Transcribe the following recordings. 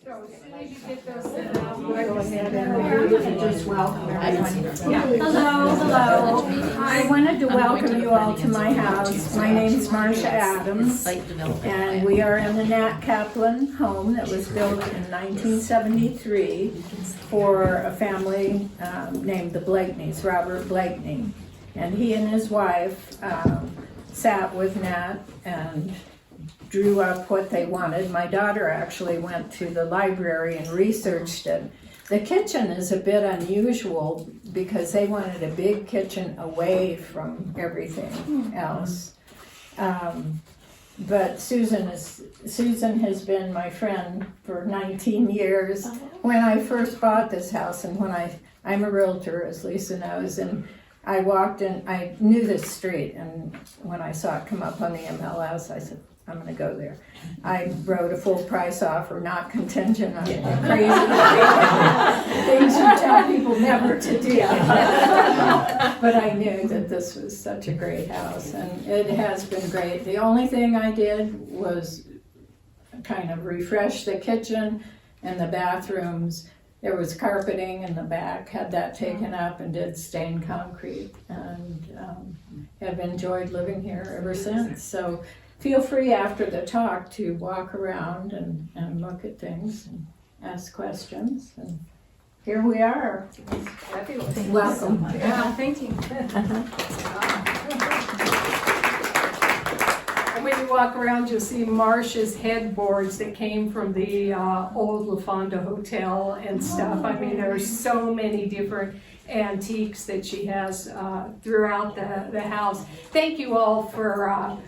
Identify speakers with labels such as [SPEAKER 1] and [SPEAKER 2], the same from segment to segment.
[SPEAKER 1] So as soon as you get those set up,
[SPEAKER 2] Go ahead and just welcome everyone.
[SPEAKER 1] yeah.
[SPEAKER 2] Hello. I wanted to welcome you all to my house. My name's Marcia Adams, and we are in the Nat Kaplan home that was built in 1973 for a family named the Blakeneys, Robert Blakeney. And he and his wife sat with Nat and drew up what they wanted. My daughter actually went to the library and researched it. The kitchen is a bit unusual because they wanted a big kitchen away from everything else. But Susan has been my friend for 19 years. When I first bought this house, and I'm a realtor, as Lisa knows, and I walked in, I knew this street, and when I saw it come up on the MLS, I said, I'm gonna go there. I wrote a full price offer, not contingent on crazy things you tell people never to do. But I knew that this was such a great house, and it has been great. The only thing I did was kind of refresh the kitchen and the bathrooms. There was carpeting in the back, had that taken up, and did stained concrete, and have enjoyed living here ever since. So feel free after the talk to walk around and look at things and ask questions. And here we are.
[SPEAKER 1] Fabulous.
[SPEAKER 2] Welcome.
[SPEAKER 1] Yeah, thank you. And when you walk around, you'll see Marcia's headboards that came from the old La Fonda Hotel and stuff. I mean, there are so many different antiques that she has throughout the house. Thank you all for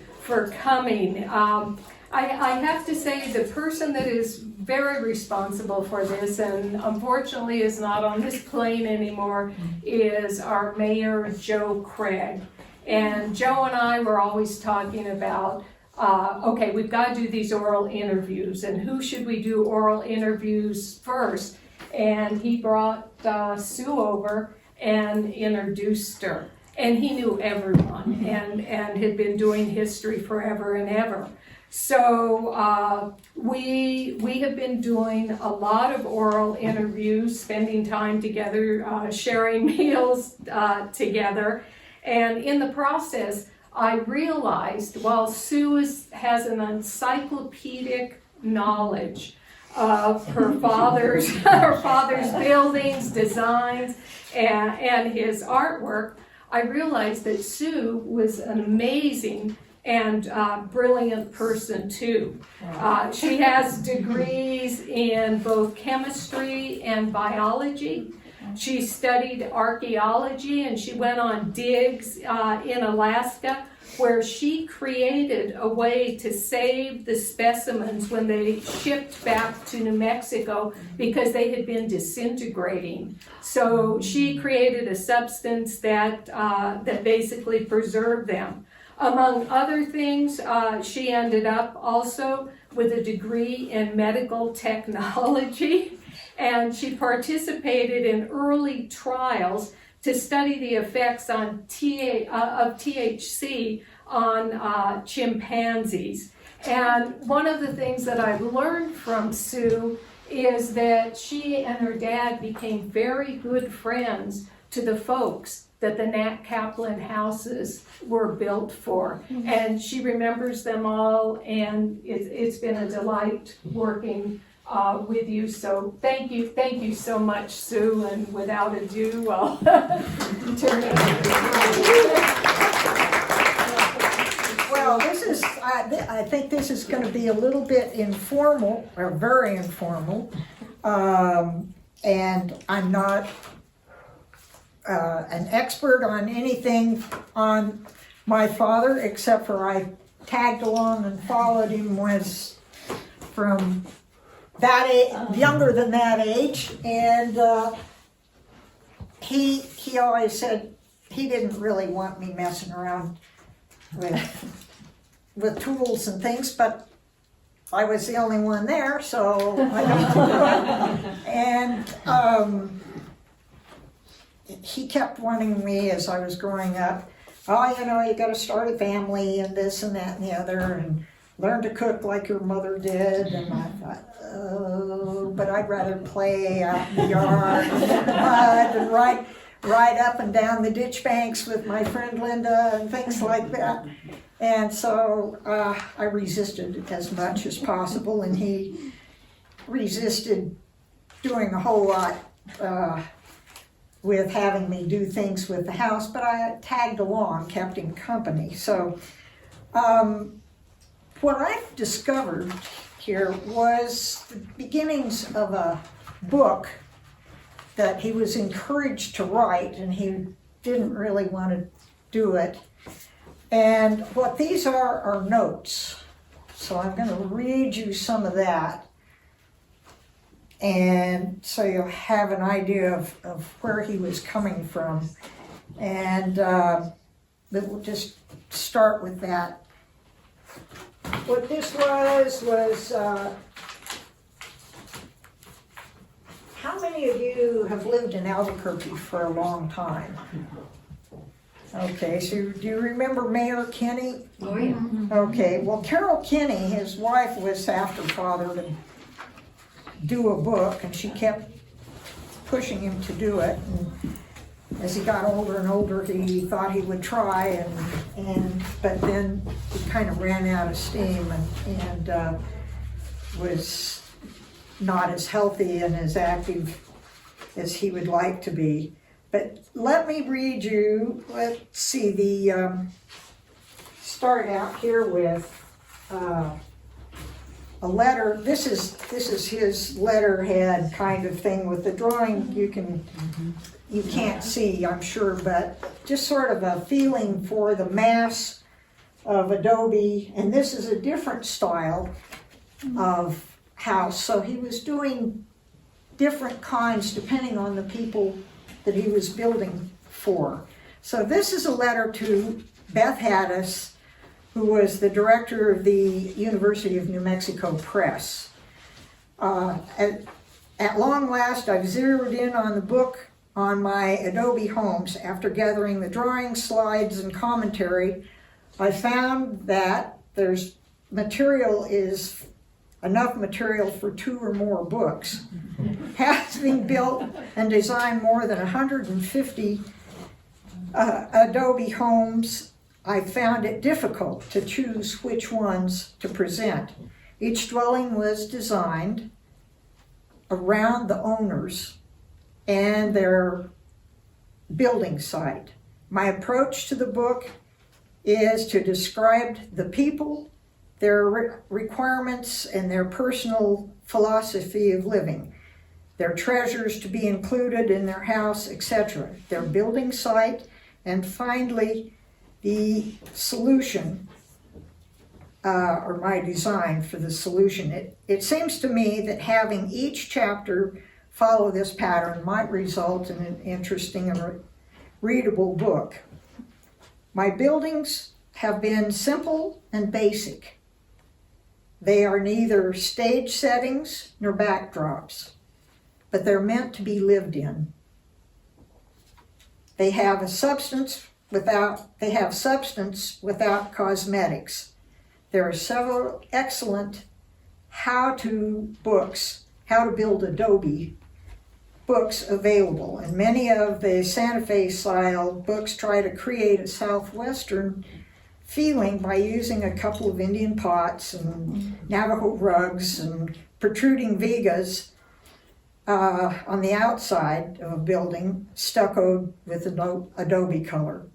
[SPEAKER 1] coming. I have to say the person that is very responsible for this, and unfortunately is not on this plane anymore, is our Mayor, Joe Craig. And Joe and I were always talking about, okay, we've got to do these oral interviews, and who should we do oral interviews first? And he brought Sue over and introduced her. And he knew everyone and had been doing history forever and ever. So we have been doing a lot of oral interviews, spending time together, sharing meals together. And in the process, I realized while Sue has an encyclopedic knowledge of her father's buildings, designs, and his artwork, I realized that Sue was an amazing and brilliant person too. She has degrees in both chemistry and biology. She studied archaeology, and she went on digs in Alaska, where she created a way to save the specimens when they shipped back to New Mexico because they had been disintegrating. So she created a substance that basically preserved them. Among other things, she ended up also with a degree in medical technology, and she participated in early trials to study the effects on of THC on chimpanzees. And one of the things that I've learned from Sue is that she and her dad became very good friends to the folks that the Nat Kaplan houses were built for. And she remembers them all, and it's been a delight working with you. So thank you so much, Sue, and without ado, I'll turn it over.
[SPEAKER 3] Well, I think this is going to be a little bit informal, or very informal, and I'm not an expert on anything on my father, except for I tagged along and followed him was from that age, younger than that age, and he always said he didn't really want me messing around with tools and things, but I was the only one there, so I got to do it. And he kept wanting me as I was growing up, oh, you know, you got to start a family and this and that and the other, and learn to cook like your mother did. And I thought, oh, but I'd rather play out in the yard in the mud and ride up and down the ditch banks with my friend Linda and things like that. And so I resisted as much as possible, and he resisted doing a whole lot with having me do things with the house, but I tagged along, kept him company. So what I've discovered here was the beginnings of a book that he was encouraged to write, and he didn't really want to do it. And what these are notes. So I'm going to read you some of that, and so you'll have an idea of where he was coming from. And we'll just start with that. What this was how many of you have lived in Albuquerque for a long time? Okay, so do you remember Mayor Kinney?
[SPEAKER 1] Oh, yeah.
[SPEAKER 3] Okay, well, Carol Kinney, his wife, was after Father to do a book, and she kept pushing him to do it. And as he got older and older, he thought he would try, but then he kind of ran out of steam and was not as healthy and as active as he would like to be. But let me read you, let's see, start out here with a letter. This is his letterhead kind of thing with the drawing. You can't see, I'm sure, but just sort of a feeling for the mass of Adobe. And this is a different style of house. So he was doing different kinds depending on the people that he was building for. So this is a letter to Beth Haddis, who was the director of the University of New Mexico Press. At long last, I've zeroed in on the book on my Adobe homes. After gathering the drawings, slides, and commentary, I found that there's enough material for 2 or more books. Having built and designed more than 150 Adobe homes, I found it difficult to choose which ones to present. Each dwelling was designed around the owners and their building site. My approach to the book is to describe the people, their requirements, and their personal philosophy of living, their treasures to be included in their house, etc., their building site, and finally the solution, or my design for the solution. It seems to me that having each chapter follow this pattern might result in an interesting and readable book. My buildings have been simple and basic. They are neither stage settings nor backdrops, but they're meant to be lived in. They have substance without cosmetics. There are several excellent how-to books, how to build Adobe books available, and many of the Santa Fe style books try to create a Southwestern feeling by using a couple of Indian pots and Navajo rugs and protruding vigas on the outside of a building, stuccoed with Adobe color.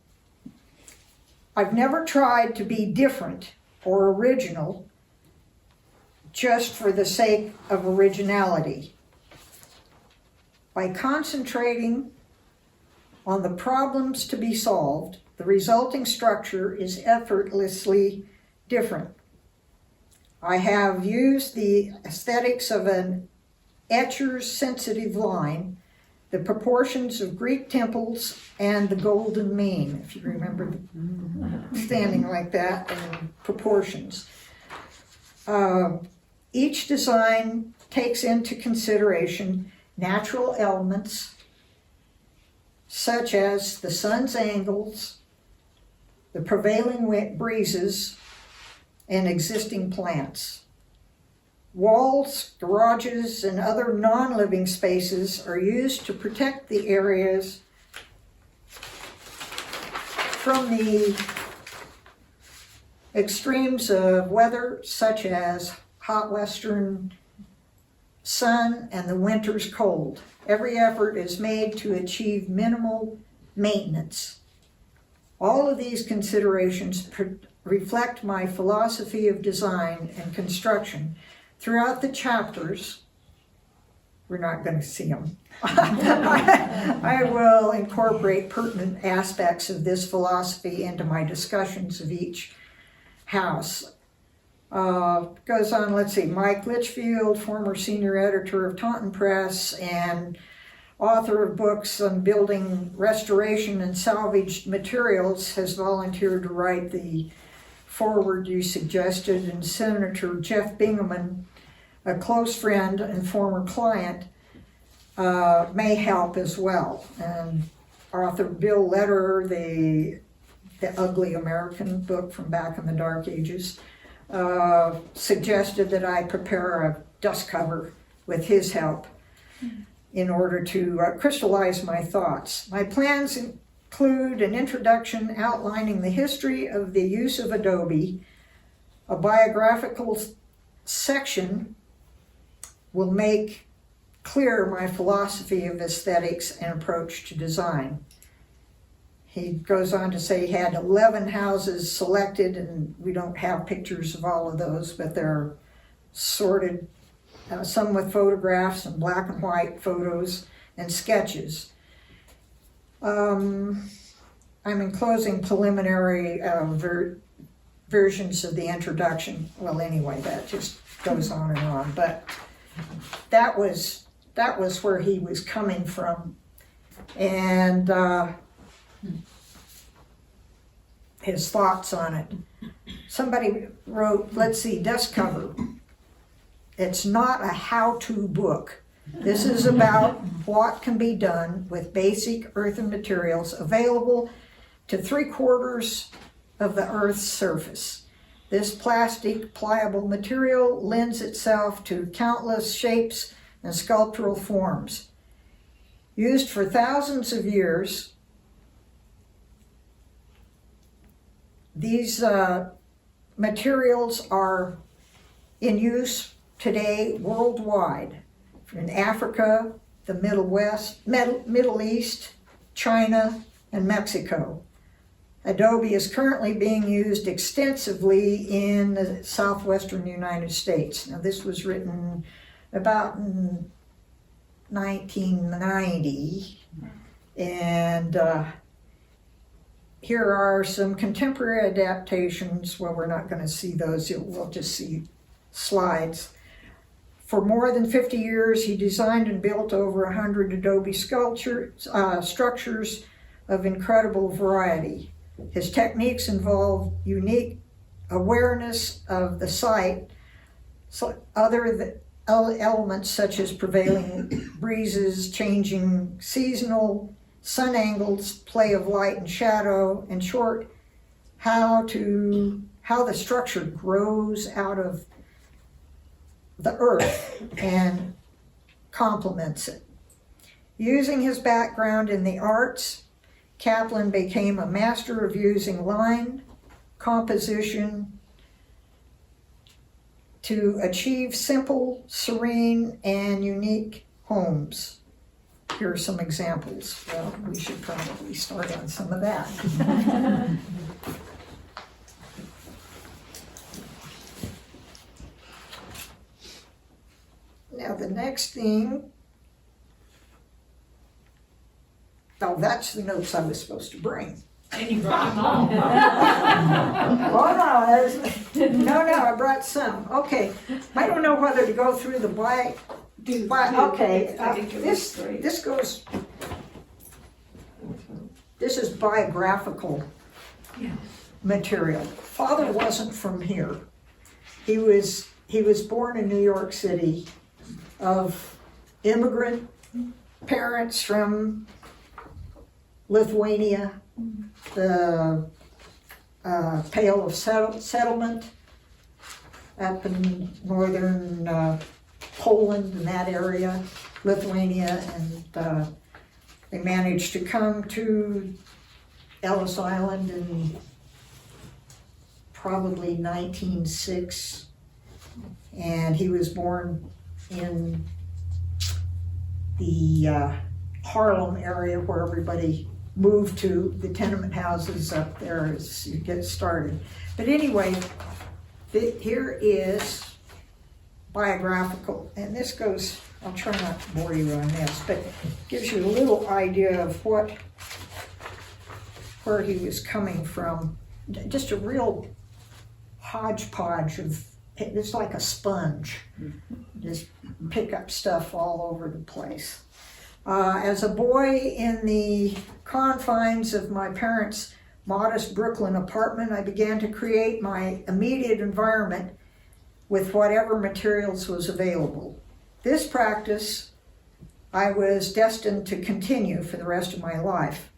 [SPEAKER 3] I've never tried to be different or original just for the sake of originality. By concentrating on the problems to be solved, the resulting structure is effortlessly different. I have used the aesthetics of an etcher's sensitive line, the proportions of Greek temples, and the golden mean, if you remember standing like that, and proportions. Each design takes into consideration natural elements such as the sun's angles, the prevailing breezes, and existing plants. Walls, garages, and other non-living spaces are used to protect the areas from the extremes of weather, such as hot western sun and the winter's cold. Every effort is made to achieve minimal maintenance. All of these considerations reflect my philosophy of design and construction. Throughout the chapters, we're not going to see them. I will incorporate pertinent aspects of this philosophy into my discussions of each house. Goes on, let's see, Mike Litchfield, former senior editor of Taunton Press and author of books on building restoration and salvaged materials, has volunteered to write the foreword you suggested, and Senator Jeff Bingaman, a close friend and former client, may help as well. And author Bill Lederer, the Ugly American book from back in the Dark Ages, suggested that I prepare a dust cover with his help in order to crystallize my thoughts. My plans include an introduction outlining the history of the use of Adobe. A biographical section will make clear my philosophy of aesthetics and approach to design. He goes on to say he had 11 houses selected, and we don't have pictures of all of those, but they're sorted, some with photographs and black and white photos and sketches. I'm enclosing preliminary versions of the introduction. Well, anyway, that just goes on and on, but that was where he was coming from, and his thoughts on it. Somebody wrote, let's see, dust cover. It's not a how-to book. This is about what can be done with basic earthen materials available to 3/4 of the Earth's surface. This plastic, pliable material lends itself to countless shapes and sculptural forms. Used for thousands of years, these materials are in use today worldwide, in Africa, the Middle East, China, and Mexico. Adobe is currently being used extensively in the southwestern United States. Now, this was written about in 1990, and here are some contemporary adaptations. Well, we're not going to see those, we'll just see slides. For more than 50 years, he designed and built over 100 Adobe structures of incredible variety. His techniques involve unique awareness of the site, other elements such as prevailing breezes, changing seasonal sun angles, play of light and shadow, in short, how the structure grows out of the earth and complements it. Using his background in the arts, Kaplan became a master of using line composition to achieve simple, serene, and unique homes. Here are some examples. Well, we should probably start on some of that. Now the next thing, oh, that's the notes I was supposed to bring.
[SPEAKER 1] And you brought them all.
[SPEAKER 3] Oh, no, I brought some. Okay, I don't know whether to go through the okay, this is biographical material. Father wasn't from here. He was born in New York City of immigrant parents from Lithuania, the Pale of Settlement, up in northern Poland and that area, Lithuania, and they managed to come to Ellis Island in probably 1906, and he was born in the Harlem area where everybody moved to the tenement houses up there as you get started. But anyway, here is biographical, and this goes, I'll try not to bore you on this, but gives you a little idea of where he was coming from. Just a real hodgepodge of, it's like a sponge. Just pick up stuff all over the place. As a boy in the confines of my parents' modest Brooklyn apartment, I began to create my immediate environment with whatever materials was available. This practice I was destined to continue for the rest of my life.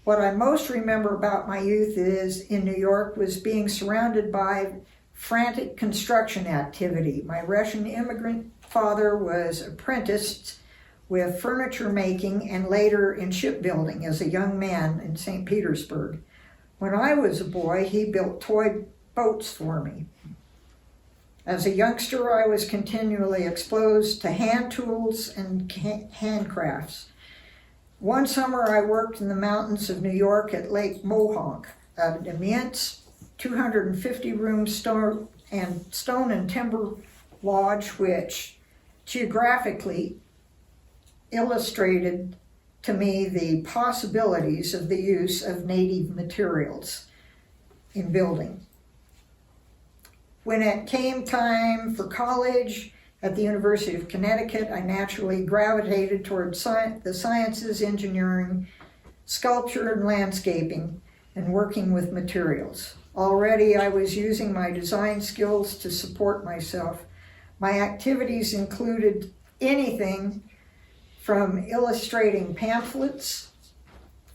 [SPEAKER 3] What I most remember about my youth in New York was being surrounded by frantic construction activity. My Russian immigrant father was apprenticed with furniture making and later in shipbuilding as a young man in St. Petersburg. When I was a boy, he built toy boats for me. As a youngster, I was continually exposed to hand tools and handcrafts. One summer, I worked in the mountains of New York at Lake Mohawk, an immense 250-room stone and timber lodge, which geographically illustrated to me the possibilities of the use of native materials in building. When it came time for college at the University of Connecticut, I naturally gravitated toward the sciences, engineering, sculpture, and landscaping, and working with materials. Already I was using my design skills to support myself. My activities included anything from illustrating pamphlets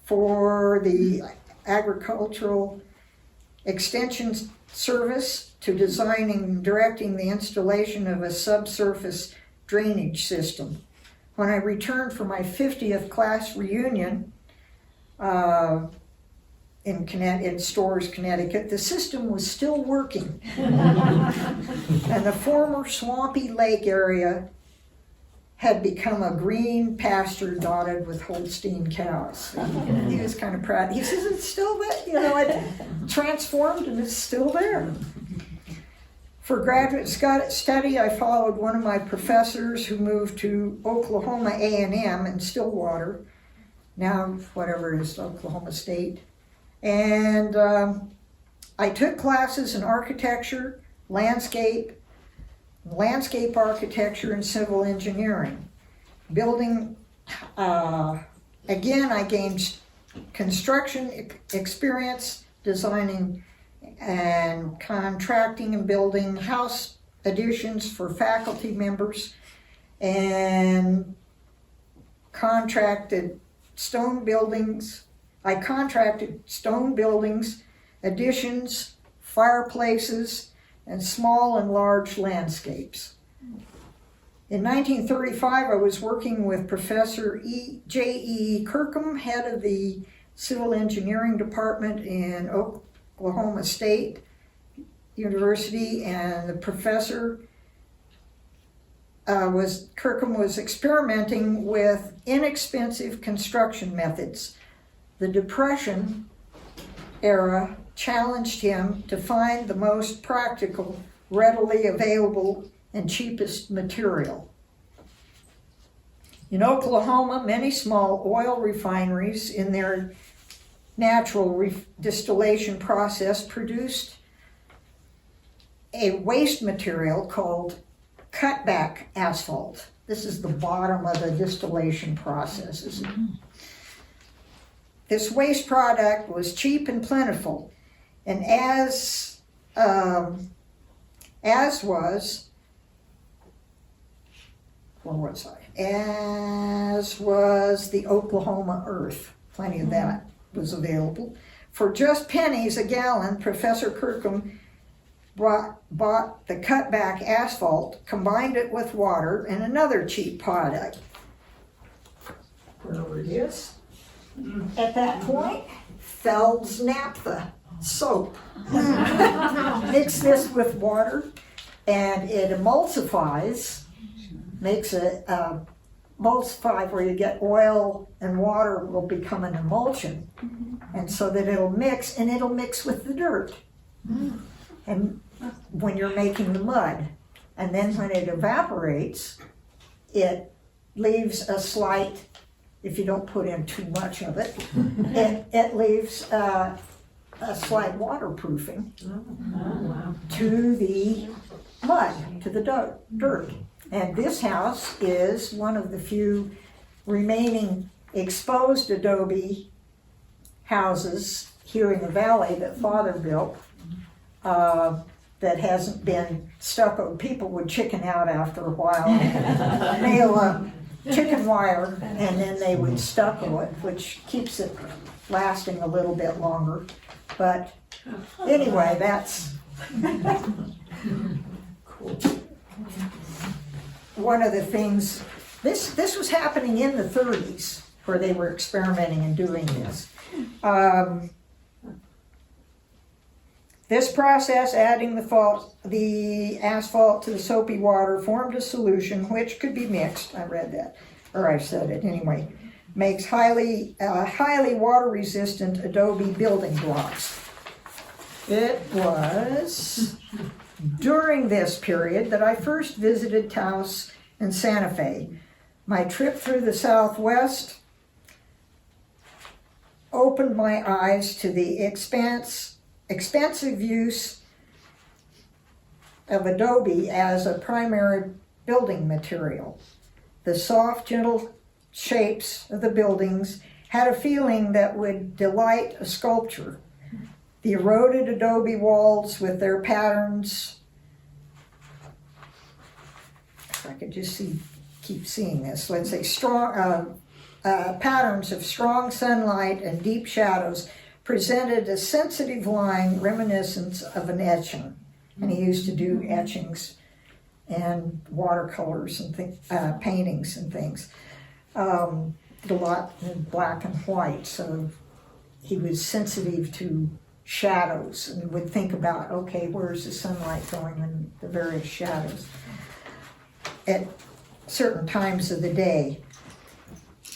[SPEAKER 3] for the Agricultural Extension Service to designing and directing the installation of a subsurface drainage system. When I returned for my 50th class reunion in Storrs, Connecticut, the system was still working. And the former swampy lake area had become a green pasture dotted with Holstein cows. He was kind of proud. He says, it's still there, it transformed and it's still there. For graduate study, I followed one of my professors who moved to Oklahoma A&M in Stillwater, now whatever it is, Oklahoma State. And I took classes in architecture, landscape architecture, and civil engineering. Building, again, I gained construction experience, designing and contracting and building house additions for faculty members, and contracted stone buildings. I contracted stone buildings, additions, fireplaces, and small and large landscapes. In 1935, I was working with Professor J.E. Kirkham, head of the Civil Engineering Department in Oklahoma State University, and the professor Kirkham was experimenting with inexpensive construction methods. The Depression era challenged him to find the most practical, readily available, and cheapest material. In Oklahoma, many small oil refineries in their natural distillation process produced a waste material called cutback asphalt. This is the bottom of the distillation processes. This waste product was cheap and plentiful, and as was the Oklahoma earth. Plenty of that was available. For just pennies a gallon, Professor Kirkham bought the cutback asphalt, combined it with water and another cheap product. Wherever it is. At that point, Feld's Naphtha soap. Mix this with water and it emulsifies, makes it emulsify where you get oil and water will become an emulsion. And so that it'll mix, and it'll mix with the dirt. And when you're making the mud, and then when it evaporates, it leaves a slight, if you don't put in too much of it, it leaves a slight waterproofing to the mud, to the dirt. And this house is one of the few remaining exposed adobe houses here in the valley that Father built that hasn't been stucco. People would chicken out after a while and nail up chicken wire and then they would stucco it, which keeps it lasting a little bit longer. But anyway, that's one of the things. This was happening in the 30s where they were experimenting and doing this. This process, adding the asphalt to the soapy water, formed a solution which could be mixed. I read that, or I said it anyway. Makes highly water-resistant adobe building blocks. It was during this period that I first visited Taos and Santa Fe. My trip through the Southwest opened my eyes to the expansive use of adobe as a primary building material. The soft, gentle shapes of the buildings had a feeling that would delight a sculptor. The eroded adobe walls with their patterns, if I could just keep seeing this, let's say strong patterns of strong sunlight and deep shadows presented a sensitive line reminiscent of an etching. And he used to do etchings and watercolors and paintings and things. Did a lot in black and white, so he was sensitive to shadows and would think about, okay, where's the sunlight going in the various shadows at certain times of the day.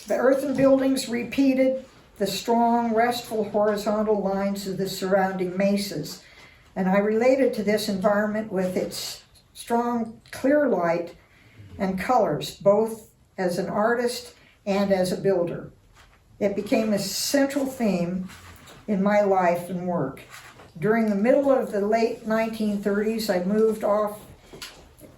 [SPEAKER 3] The earthen buildings repeated the strong, restful horizontal lines of the surrounding mesas, and I related to this environment with its strong, clear light and colors, both as an artist and as a builder. It became a central theme in my life and work. During the middle of the late 1930s, I moved off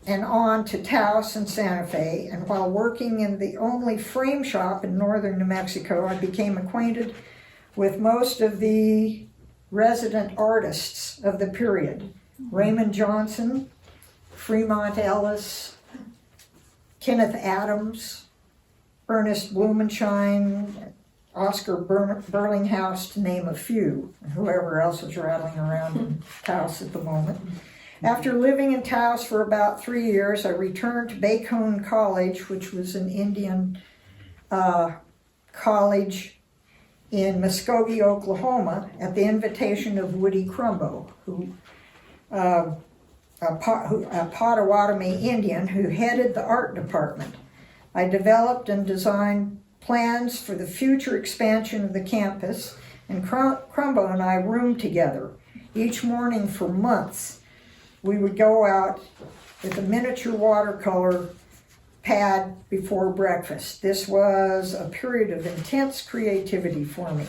[SPEAKER 3] and on to Taos and Santa Fe, and while working in the only frame shop in northern New Mexico, I became acquainted with most of the resident artists of the period. Raymond Johnson, Fremont Ellis, Kenneth Adams, Ernest Blumenschein, Oscar Burlinghouse, to name a few, and whoever else was rattling around in Taos at the moment. After living in Taos for about 3 years, I returned to Bacone College, which was an Indian college in Muskogee, Oklahoma, at the invitation of Woody Crumbo, a Potawatomi Indian who headed the art department. I developed and designed plans for the future expansion of the campus, and Crumbo and I roomed together. Each morning for months, we would go out with a miniature watercolor pad before breakfast. This was a period of intense creativity for me.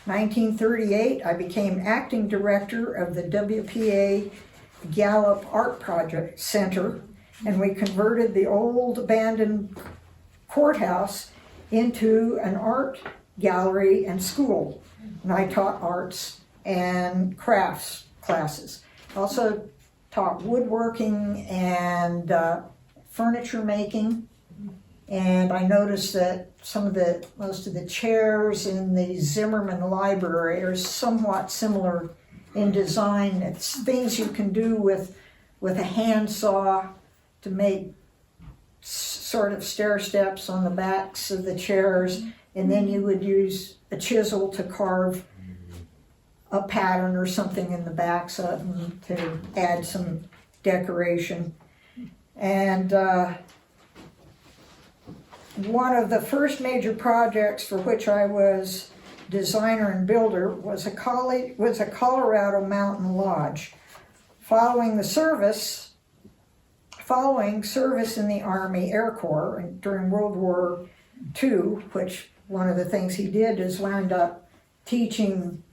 [SPEAKER 3] 1938, I became acting director of the WPA Gallup Art Project Center, and we converted the old abandoned courthouse into an art gallery and school. And I taught arts and crafts classes. Also taught woodworking and furniture making. And I noticed that most of the chairs in the Zimmerman Library are somewhat similar in design. It's things you can do with a handsaw to make sort of stair steps on the backs of the chairs, and then you would use a chisel to carve a pattern or something in the backs of them to add some decoration. And one of the first major projects for which I was designer and builder was a Colorado mountain lodge. Following service in the Army Air Corps during World War II, which one of the things he did is wound up teaching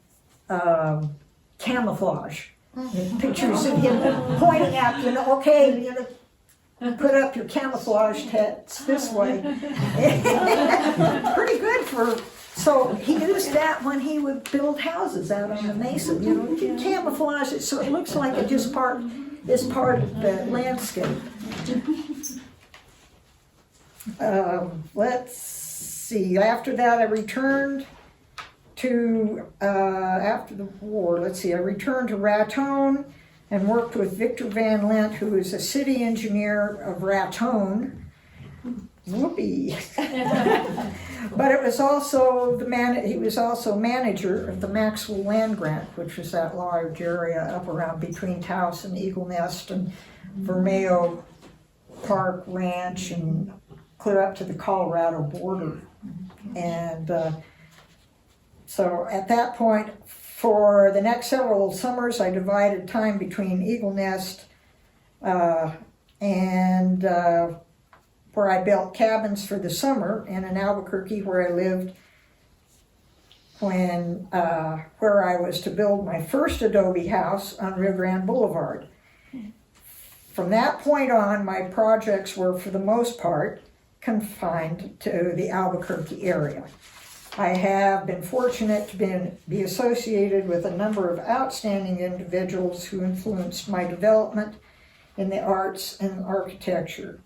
[SPEAKER 3] camouflage. Pictures of him pointing out, okay, put up your camouflage tents this way. Pretty good so he used that when he would build houses out on the mesa. You camouflage it so it looks like it just is part of the landscape. Let's see, after that I returned to, after the war, I returned to Raton and worked with Victor Van Lent, who is a city engineer of Raton. Whoopee. But it was also he was also manager of the Maxwell Land Grant, which was that large area up around between Taos and Eagle Nest and Vermejo Park Ranch and clear up to the Colorado border. And so at that point, for the next several summers, I divided time between Eagle Nest and where I built cabins for the summer, and in Albuquerque, where I lived where I was to build my first Adobe house on Rio Grande Boulevard. From that point on, my projects were, for the most part, confined to the Albuquerque area. I have been fortunate to be associated with a number of outstanding individuals who influenced my development in the arts and architecture.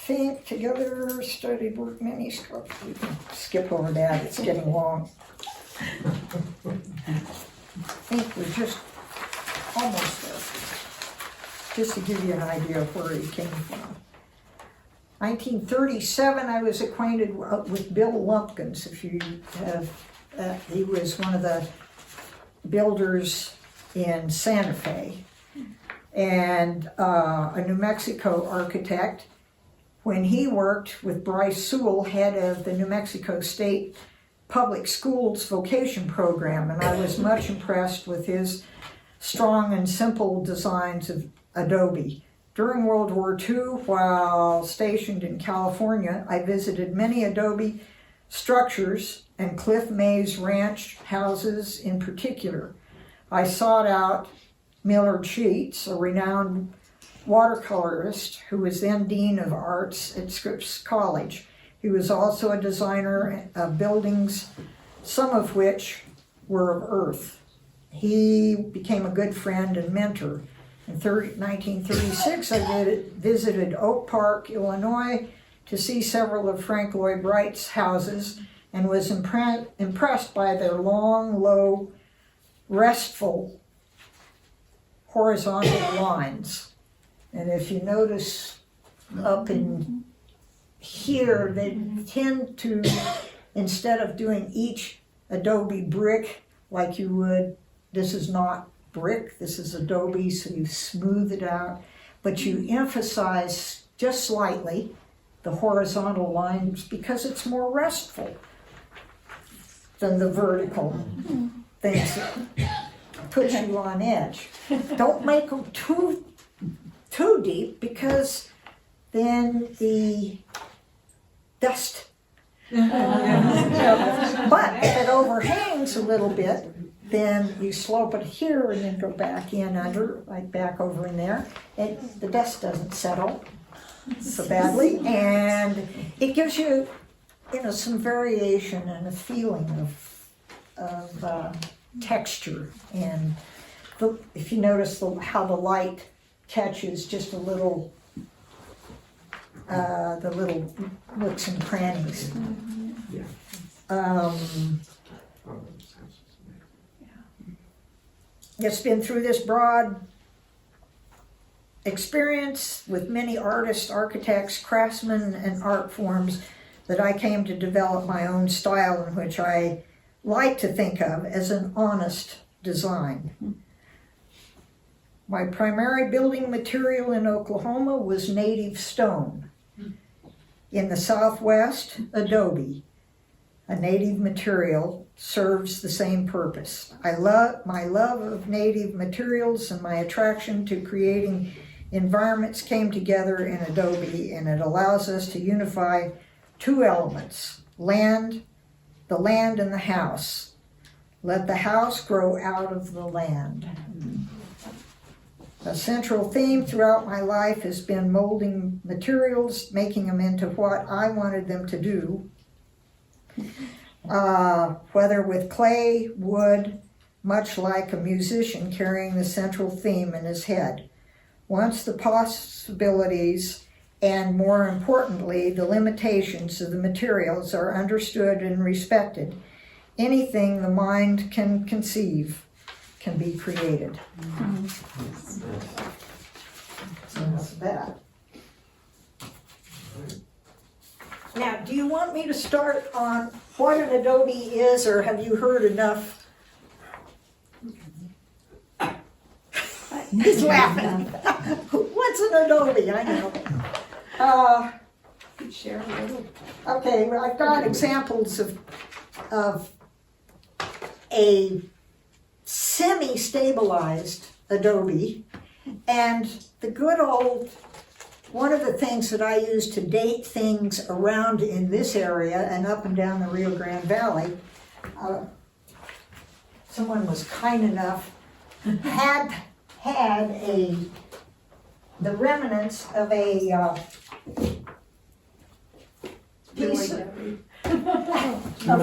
[SPEAKER 3] Think together, studied, work, many sculptures. We can skip over that, it's getting long. I think we're just almost there. Just to give you an idea of where he came from. 1937, I was acquainted with Bill Lumpkins, if you have, he was one of the builders in Santa Fe, and a New Mexico architect. When he worked with Bryce Sewell, head of the New Mexico State Public Schools Vocation Program, and I was much impressed with his strong and simple designs of Adobe. During World War II, while stationed in California, I visited many Adobe structures and Cliff Mays Ranch houses in particular. I sought out Millard Sheets, a renowned watercolorist who was then Dean of Arts at Scripps College. He was also a designer of buildings, some of which were of earth. He became a good friend and mentor. In 1936, I visited Oak Park, Illinois, to see several of Frank Lloyd Wright's houses and was impressed by their long, low, restful, horizontal lines. And if you notice up in here, they tend to, instead of doing each Adobe brick like you would, this is not brick, this is Adobe, so you smooth it out, but you emphasize just slightly the horizontal lines because it's more restful than the vertical things that put you on edge. Don't make them too deep because then the dust. But if it overhangs a little bit, then you slope it here and then go back in under, like back over in there. The dust doesn't settle so badly, and it gives you, some variation and a feeling of texture. And if you notice how the light catches just a little, the little nooks and crannies. It's been through this broad experience with many artists, architects, craftsmen, and art forms that I came to develop my own style in which I like to think of as an honest design. My primary building material in Oklahoma was native stone. In the Southwest, Adobe, a native material, serves the same purpose. My love of native materials and my attraction to creating environments came together in Adobe, and it allows us to unify two elements, the land and the house. Let the house grow out of the land. A central theme throughout my life has been molding materials, making them into what I wanted them to do, whether with clay, wood, much like a musician carrying the central theme in his head. Once the possibilities and, more importantly, the limitations of the materials are understood and respected, anything the mind can conceive can be created. So that's that. Now, do you want me to start on what an Adobe is, or have you heard enough? He's laughing. What's an Adobe? I know.
[SPEAKER 1] Share a little.
[SPEAKER 3] Okay, well, I've got examples of a semi-stabilized Adobe, and the good old, one of the things that I use to date things around in this area and up and down the Rio Grande Valley, someone was kind enough, had the remnants of a piece of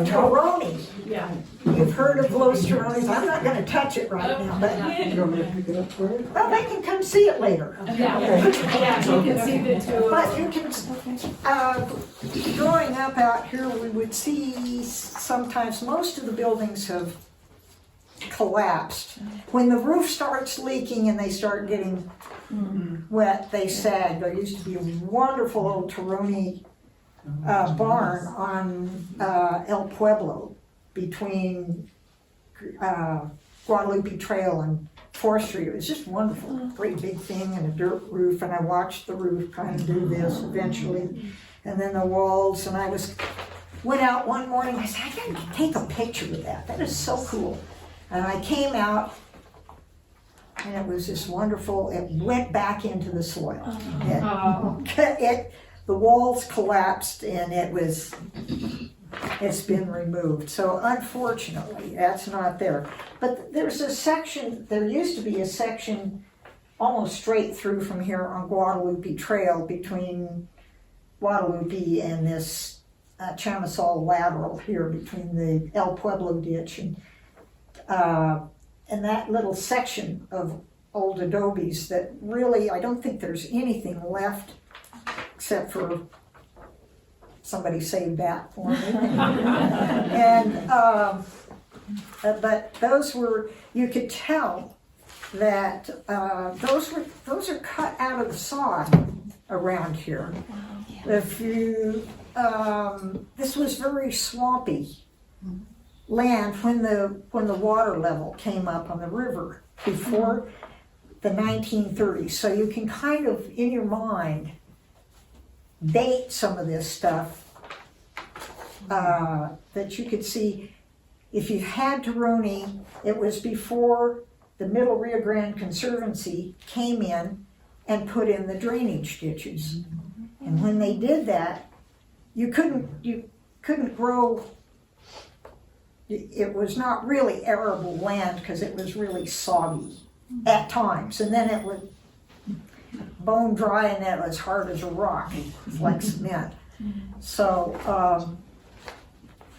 [SPEAKER 3] Toroni.
[SPEAKER 1] Yeah.
[SPEAKER 3] You've heard of Los Toronis. I'm not going to touch it right now, but
[SPEAKER 4] You want me to pick it up for you?
[SPEAKER 3] well, they can come see it later.
[SPEAKER 1] Yeah, you can see the two.
[SPEAKER 3] But you can, growing up out here, we would see sometimes most of the buildings have collapsed. When the roof starts leaking and they start getting wet, they sag. There used to be a wonderful old Toroni barn on El Pueblo between Guadalupe Trail and 4th Street. It was just wonderful, great big thing and a dirt roof, and I watched the roof kind of do this eventually, and then the walls, and went out one morning, I said, I gotta take a picture of that. That is so cool. And I came out, and it was just wonderful. It went back into the soil. The walls collapsed, and it's been removed. So unfortunately, that's not there. But there used to be a section almost straight through from here on Guadalupe Trail between Guadalupe and this Chamisal lateral here between the El Pueblo ditch and that little section of old adobes that really, I don't think there's anything left except for somebody saved that for me. And but those were, you could tell that those are cut out of the sod around here. If you this was very swampy land when the water level came up on the river before the 1930s. So you can kind of, in your mind, date some of this stuff that you could see. If you had Toroni, it was before the Middle Rio Grande Conservancy came in and put in the drainage ditches. And when they did that, you couldn't grow. It was not really arable land because it was really soggy at times, and then it would bone dry, and then it was hard as a rock, like cement. So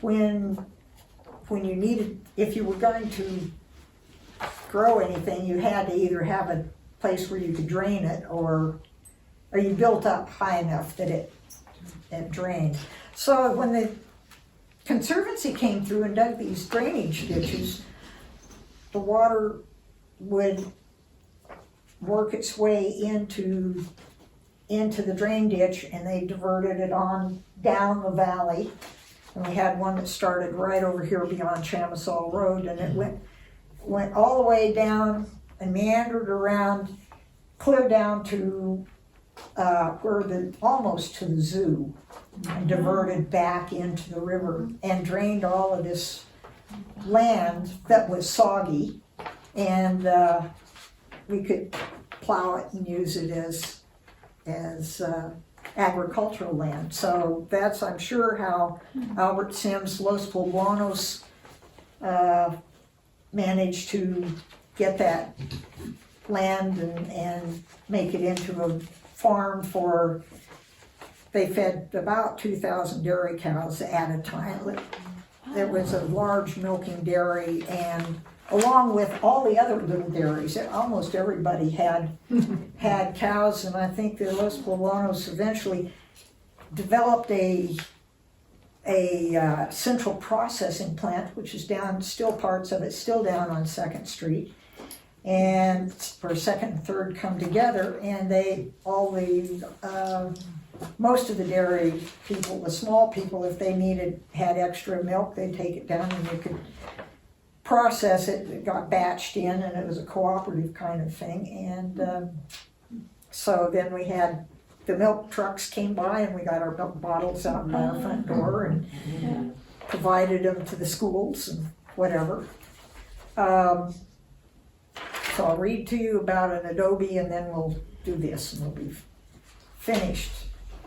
[SPEAKER 3] when you needed, if you were going to grow anything, you had to either have a place where you could drain it, or you built up high enough that it drained. So when Conservancy came through and dug these drainage ditches, the water would work its way into the drain ditch, and they diverted it on down the valley. And we had one that started right over here beyond Chamisal Road, and it went all the way down and meandered around, clear down to almost to the zoo, and diverted back into the river and drained all of this land that was soggy, and we could plow it and use it as agricultural land. So that's, I'm sure, how Albert Sims Los Poblanos managed to get that land and make it into a farm for, they fed about 2,000 dairy cows at a time. There was a large milking dairy, and along with all the other little dairies, almost everybody had cows, and I think the Los Poblanos eventually developed a central processing plant, which is down, still parts of it still down on 2nd Street, and where 2nd and 3rd come together, and most of the dairy people, the small people, if they had extra milk, they'd take it down and you could process it. It got batched in, and it was a cooperative kind of thing. And so then we had the milk trucks came by, and we got our milk bottles out by our front door and provided them to the schools and whatever. So I'll read to you about an Adobe, and then we'll do this and we'll be finished.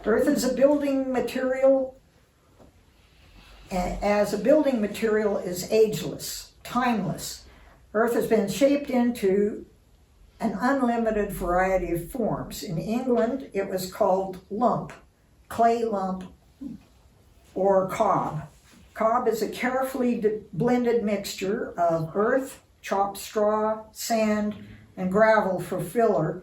[SPEAKER 3] Earth is a building material, and as a building material is ageless, timeless. Earth has been shaped into an unlimited variety of forms. In England, it was called lump, clay lump, or cob. Cob is a carefully blended mixture of earth, chopped straw, sand, and gravel for filler,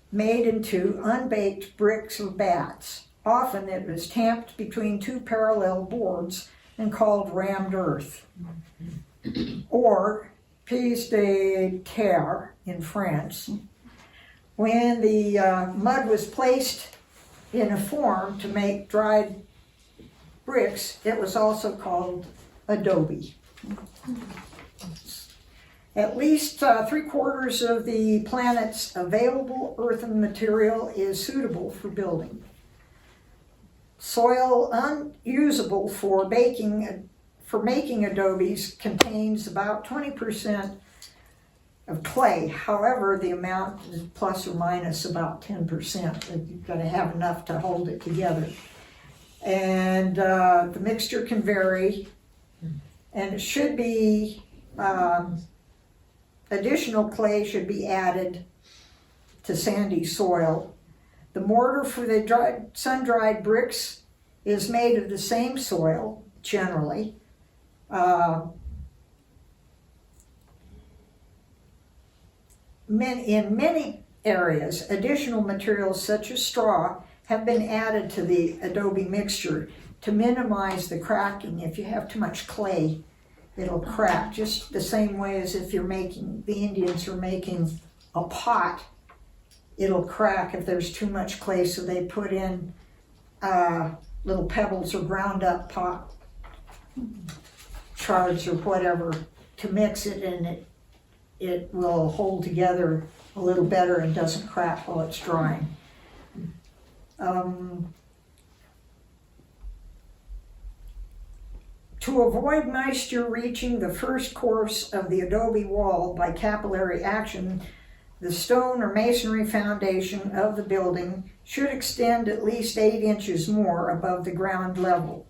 [SPEAKER 3] made into unbaked bricks or bats. Often it was tamped between two parallel boards and called rammed earth, or pièce de terre in France. When the mud was placed in a form to make dried bricks, it was also called adobe. At least 3/4 of the planet's available earthen material is suitable for building. Soil unusable for making adobes contains about 20% of clay. However, the amount is plus or minus about 10%. You've got to have enough to hold it together. And the mixture can vary, and it should be additional clay should be added to sandy soil. The mortar for the sun-dried bricks is made of the same soil, generally. In many areas, additional materials such as straw have been added to the adobe mixture to minimize the cracking. If you have too much clay, it'll crack, just the same way as if the Indians are making a pot, it'll crack if there's too much clay, so they put in little pebbles or ground up pot shards or whatever to mix it, and it will hold together a little better and doesn't crack while it's drying. To avoid moisture reaching the first course of the adobe wall by capillary action, the stone or masonry foundation of the building should extend at least 8 inches more above the ground level.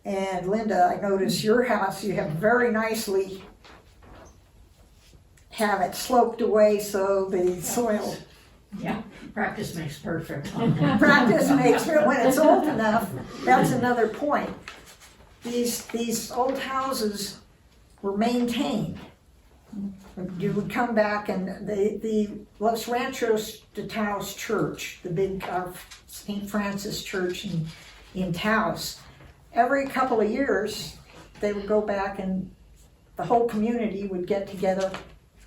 [SPEAKER 3] And Linda, I notice your house, you have very nicely have it sloped away so the soil.
[SPEAKER 5] Yeah, practice makes perfect.
[SPEAKER 3] Practice makes it when it's old enough. That's another point. These old houses were maintained. You would come back, and the Los Ranchos de Taos Church, the big St. Francis Church in Taos, every couple of years, they would go back and the whole community would get together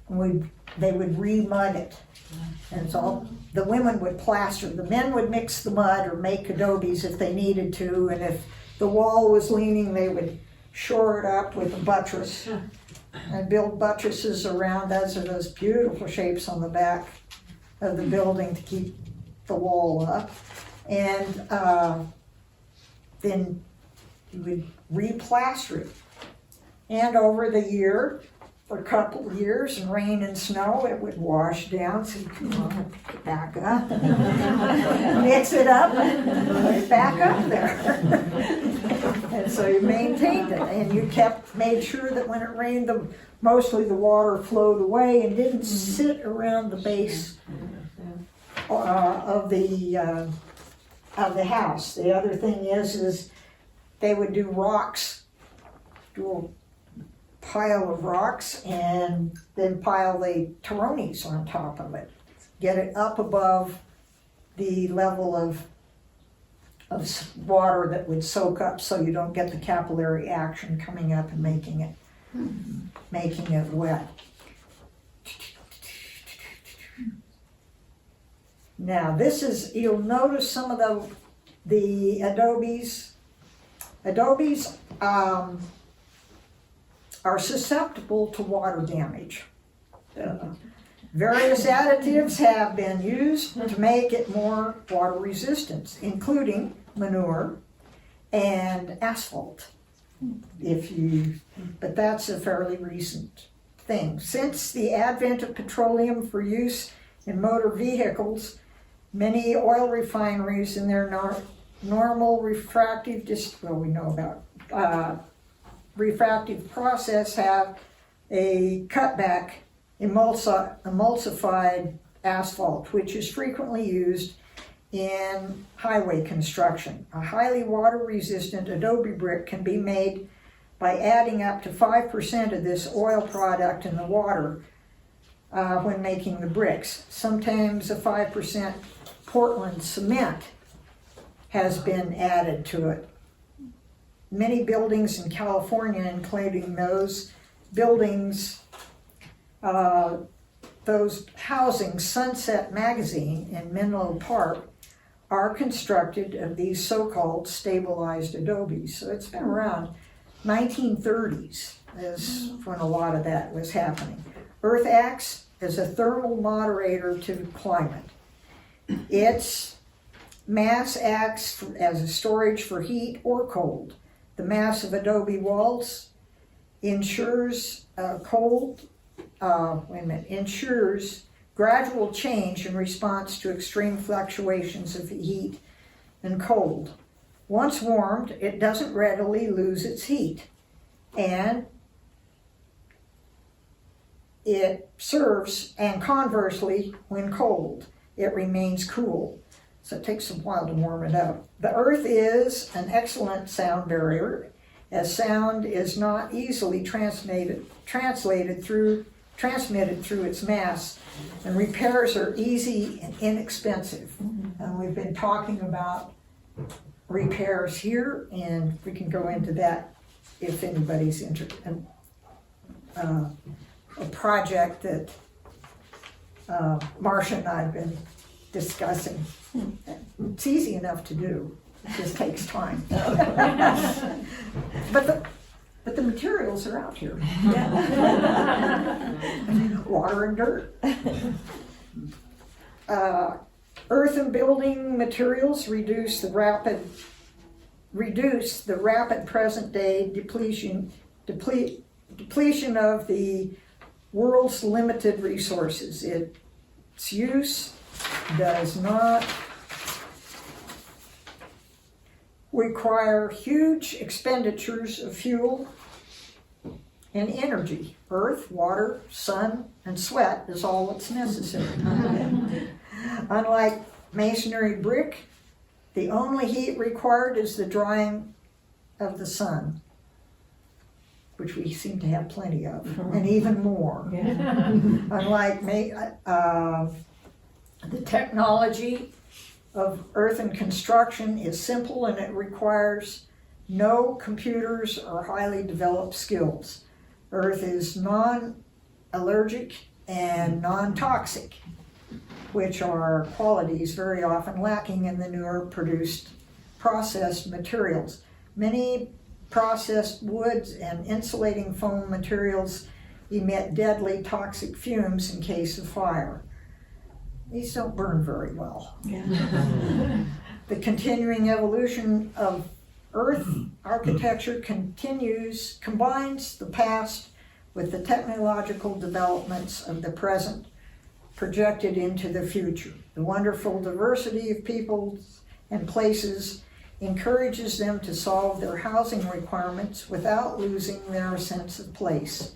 [SPEAKER 3] and they would re-mud it. And so the women would plaster, the men would mix the mud or make adobes if they needed to, and if the wall was leaning, they would shore it up with a buttress and build buttresses around. Those are those beautiful shapes on the back of the building to keep the wall up. And then you would re-plaster it. And over the year, for a couple of years, and rain and snow, it would wash down, so you come on, pick it back up, mix it up, and put it back up there. And so you maintained it, and you made sure that when it rained, mostly the water flowed away and didn't sit around the base of the house. The other thing is they would do rocks, do a pile of rocks, and then pile the Toronis on top of it. Get it up above the level of water that would soak up, so you don't get the capillary action coming up and making it wet. Now this is, you'll notice some of the adobes. Adobes are susceptible to water damage. Various additives have been used to make it more water resistant, including manure and asphalt. But that's a fairly recent thing. Since the advent of petroleum for use in motor vehicles, many oil refineries in their normal refractive refractive process have a cutback emulsified asphalt, which is frequently used in highway construction. A highly water-resistant adobe brick can be made by adding up to 5% of this oil product in the water when making the bricks. Sometimes a 5% Portland cement has been added to it. Many buildings in California, including those buildings, those housing Sunset Magazine in Menlo Park, are constructed of these so-called stabilized adobes. So it's been around 1930s is when a lot of that was happening. Earth acts as a thermal moderator to climate. Its mass acts as a storage for heat or cold. The mass of adobe walls ensures ensures gradual change in response to extreme fluctuations of heat and cold. Once warmed, it doesn't readily lose its heat, and it serves, and conversely, when cold, it remains cool. So it takes a while to warm it up. The earth is an excellent sound barrier, as sound is not easily transmitted through its mass, and repairs are easy and inexpensive. And we've been talking about repairs here, and we can go into that if anybody's interested in a project that Marcia and I have been discussing. It's easy enough to do, it just takes time. But the materials are out here. Water and dirt. Earth and building materials reduce the rapid present day depletion of the world's limited resources. Its use does not require huge expenditures of fuel and energy. Earth, water, sun, and sweat is all that's necessary. Unlike masonry brick, the only heat required is the drying of the sun, which we seem to have plenty of, and even more. Unlike the technology of earth and construction is simple, and it requires no computers or highly developed skills. Earth is non-allergic and non-toxic, which are qualities very often lacking in the newer produced processed materials. Many processed woods and insulating foam materials emit deadly toxic fumes in case of fire. These don't burn very well. The continuing evolution of Earth architecture combines the past with the technological developments of the present projected into the future. The wonderful diversity of peoples and places encourages them to solve their housing requirements without losing their sense of place.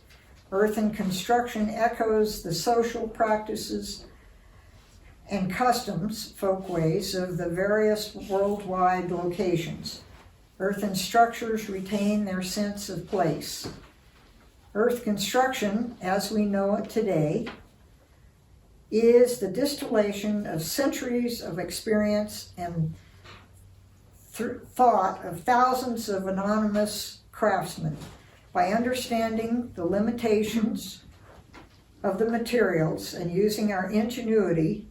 [SPEAKER 3] Earth and construction echoes the social practices and customs, folkways of the various worldwide locations. Earth and structures retain their sense of place. Earth construction, as we know it today, is the distillation of centuries of experience and thought of thousands of anonymous craftsmen. By understanding the limitations of the materials and using our ingenuity,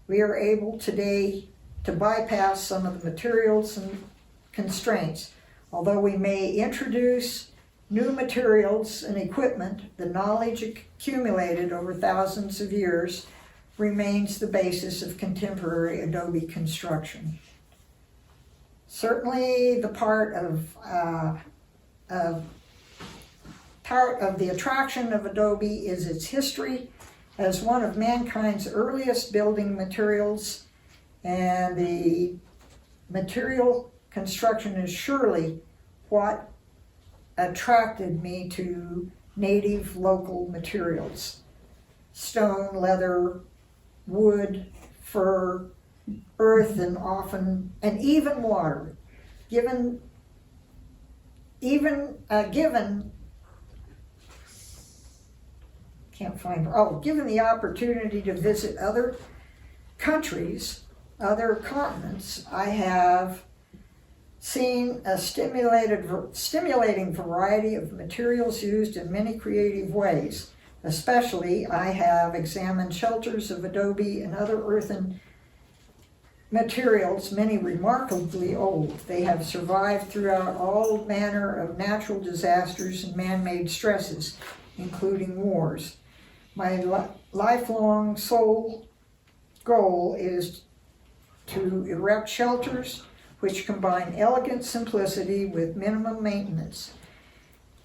[SPEAKER 3] we are able today to bypass some of the materials and constraints. Although we may introduce new materials and equipment, the knowledge accumulated over thousands of years remains the basis of contemporary Adobe construction. Certainly the part of the attraction of Adobe is its history as one of mankind's earliest building materials, and the material construction is surely what attracted me to native local materials. Stone, leather, wood, fur, earth, and even water. Given the opportunity to visit other countries, other continents, I have seen a stimulating variety of materials used in many creative ways. Especially, I have examined shelters of Adobe and other earthen materials, many remarkably old. They have survived throughout all manner of natural disasters and man-made stresses, including wars. My lifelong sole goal is to erect shelters which combine elegant simplicity with minimum maintenance.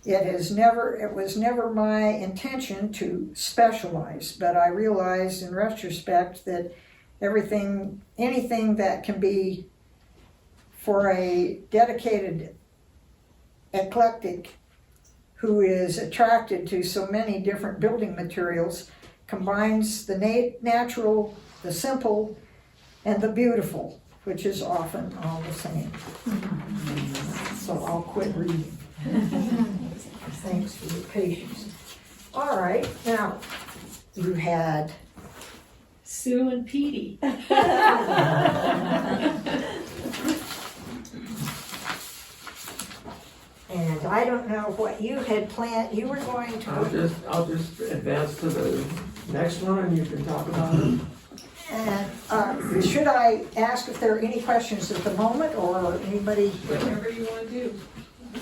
[SPEAKER 3] It was never my intention to specialize, but I realized in retrospect that anything that can be for a dedicated eclectic who is attracted to so many different building materials combines the natural, the simple, and the beautiful, which is often all the same. So I'll quit reading. Thanks for your patience. All right, now you had
[SPEAKER 5] Sue and Petey.
[SPEAKER 3] and I don't know what you had planned. You were going to.
[SPEAKER 4] I'll just advance to the next one and you can talk about it.
[SPEAKER 3] And should I ask if there are any questions at the moment, or anybody?
[SPEAKER 1] Whatever you want to do.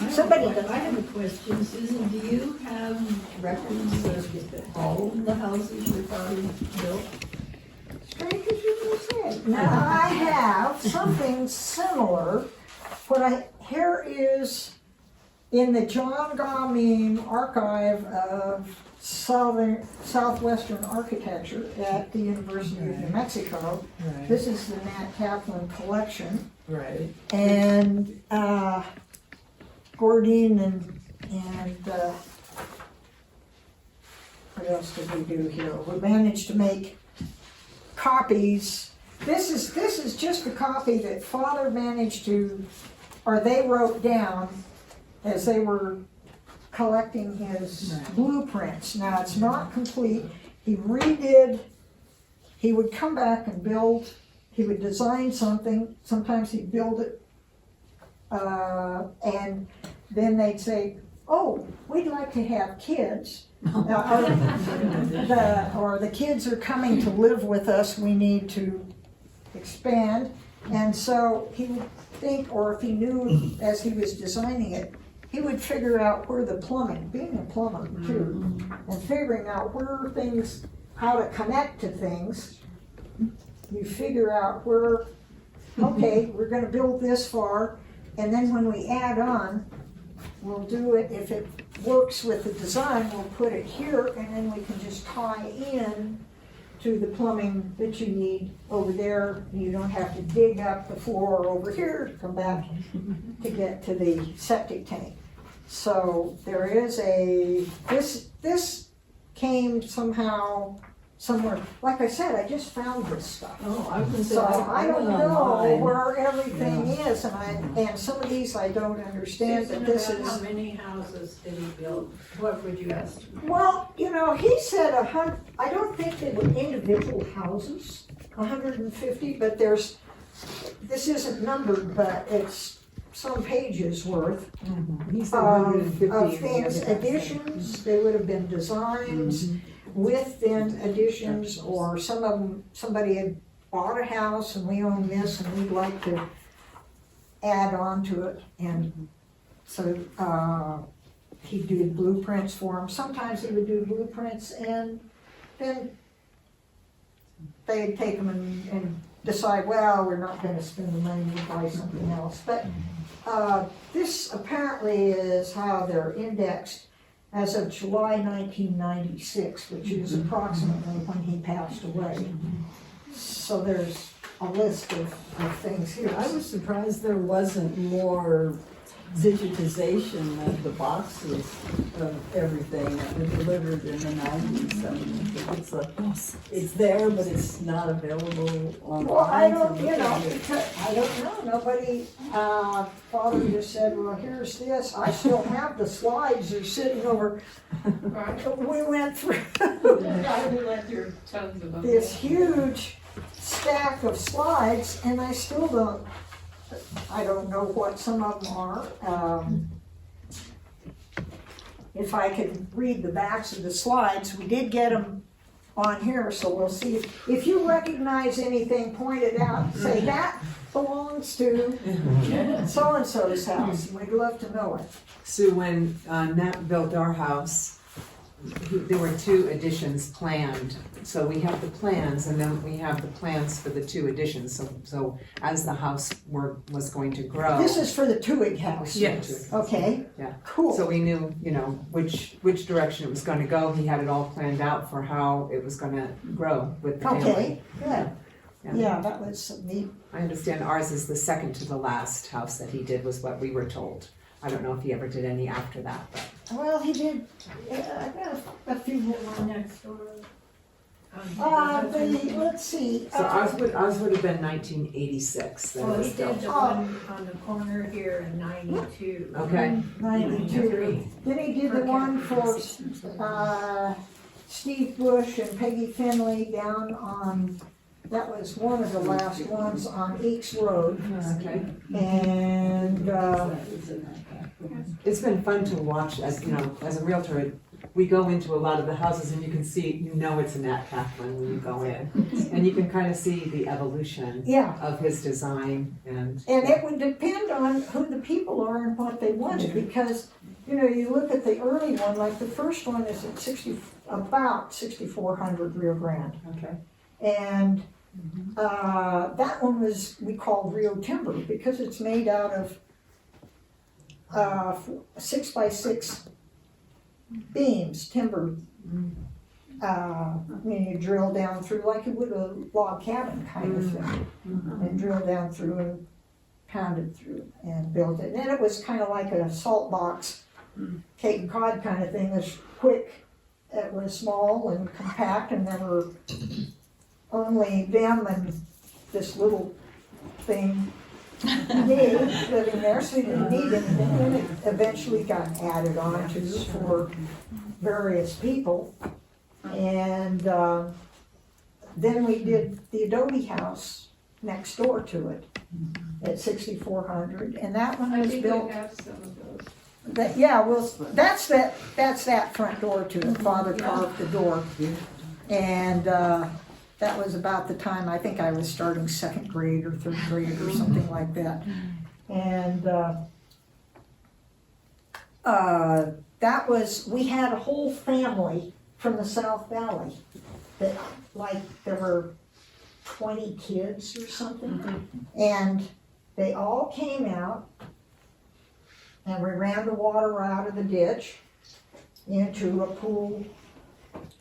[SPEAKER 3] Somebody
[SPEAKER 5] I have a question, Susan. Do you have records of all the houses your father built?
[SPEAKER 3] Strange as you would say. Now I have something similar. Here is in the John Gamin Archive of Southwestern Architecture at the University of New Mexico.
[SPEAKER 4] Right.
[SPEAKER 3] This is the Nat Kaplan collection.
[SPEAKER 4] Right.
[SPEAKER 3] And Gordine and what else did we do here? We managed to make copies. This is just a copy that Father managed to, or they wrote down as they were collecting his blueprints. Now it's not complete. He would come back and build, he would design something, sometimes he'd build it And then they'd say, oh, we'd like to have kids. Or the kids are coming to live with us, we need to expand. And so he would think, or if he knew as he was designing it, he would figure out where the plumbing, being a plumber too, and figuring out where things, how to connect to things. You figure out where, okay, we're gonna build this far, and then when we add on, we'll do it, if it works with the design, we'll put it here, and then we can just tie in to the plumbing that you need over there. You don't have to dig up the floor over here to come back to get to the septic tank. So there is this came somehow, somewhere, like I said, I just found this stuff.
[SPEAKER 5] Oh, I was gonna say,
[SPEAKER 3] So I don't
[SPEAKER 5] went
[SPEAKER 3] know
[SPEAKER 5] online.
[SPEAKER 3] where everything is, and some of these I don't understand, but this
[SPEAKER 2] Susan, about how
[SPEAKER 3] is,
[SPEAKER 2] many houses did he build? What would you estimate?
[SPEAKER 3] well, you know, he said I don't think they were individual houses, 150, but this isn't numbered, but it's some pages worth
[SPEAKER 6] He said
[SPEAKER 3] of
[SPEAKER 6] 150 in the
[SPEAKER 3] things,
[SPEAKER 6] other guy said.
[SPEAKER 3] additions, they would have been designs with then additions, or some of them, somebody had bought a house and we own this and we'd like to add on to it, and so, he'd do blueprints for them. Sometimes he would do blueprints and then they'd take them and decide, well, we're not gonna spend the money to buy something else. But, this apparently is how they're indexed as of July 1996, which is approximately when he passed away. So there's a list of things here.
[SPEAKER 5] I was surprised there wasn't more digitization of the boxes of everything that was delivered in the 90s. I mean, it's there, but it's not available online.
[SPEAKER 3] Well, I don't, you know, because I don't know, nobody, father just said, well, here's this, I still have the slides, they're sitting over, we went through
[SPEAKER 2] We went through tons of them.
[SPEAKER 3] this huge stack of slides, and I still don't, I don't know what some of them are. If I could read the backs of the slides, we did get them on here, so we'll see. If you recognize anything, point it out, say that belongs to so-and-so's house, we'd love to know it.
[SPEAKER 6] Sue, when Nat built our house, there were 2 additions planned. So we have the plans, and then we have the plans for the 2 additions. So as the house was going to grow.
[SPEAKER 3] This is for the Tuig house?
[SPEAKER 6] Yes.
[SPEAKER 3] Okay,
[SPEAKER 6] Yeah.
[SPEAKER 3] cool.
[SPEAKER 6] So we knew, you know, which direction it was gonna go. He had it all planned out for how it was gonna grow with the family.
[SPEAKER 3] Okay, good.
[SPEAKER 6] Yeah.
[SPEAKER 3] Yeah, that was neat.
[SPEAKER 6] I understand ours is the second to the last house that he did, was what we were told. I don't know if he ever did any after that, but.
[SPEAKER 3] Well, he did, I got a few more.
[SPEAKER 2] One next door.
[SPEAKER 3] Let's see.
[SPEAKER 6] So ours would have been 1986 that it
[SPEAKER 2] Well,
[SPEAKER 6] was
[SPEAKER 2] he did
[SPEAKER 6] built.
[SPEAKER 2] the one on the corner here in 92.
[SPEAKER 6] Okay.
[SPEAKER 3] 92. Then he did the one for, Steve Bush and Peggy Finley down on, that was one of the last ones on Eakes Road.
[SPEAKER 6] Okay.
[SPEAKER 3] And,
[SPEAKER 6] It's been fun to watch, as you know, as a realtor, we go into a lot of the houses and you can see, you know it's a Nat Kaplan when you go in. And you can kind of see the evolution
[SPEAKER 3] yeah.
[SPEAKER 6] of his design and.
[SPEAKER 3] And it would depend on who the people are and what they wanted, because, you know, you look at the early one, like the first one is at about 6,400 Rio Grande.
[SPEAKER 6] Okay.
[SPEAKER 3] And that one was, we called Rio Timber, because it's made out of 6x6 beams, timber. You drill down through like you would a log cabin kind of thing, and drill down through and pound it through and build it. And then it was kind of like a salt box, Cape and Cod kind of thing. It was quick, it was small and compact, and there were only them and this little thing living there, so you didn't need anything. And it eventually got added on to for various people. And then we did the Adobe house next door to it. at 6400, and that one
[SPEAKER 1] I
[SPEAKER 3] was
[SPEAKER 1] think
[SPEAKER 3] built.
[SPEAKER 1] we have some of those.
[SPEAKER 3] That, yeah, well, that's that front door to it. Father carved the door. And that was about the time, I think I was starting second grade or third grade or something like that. And that was, we had a whole family from the South Valley that, like, there were 20 kids or something. And they all came out, and we ran the water out of the ditch into a pool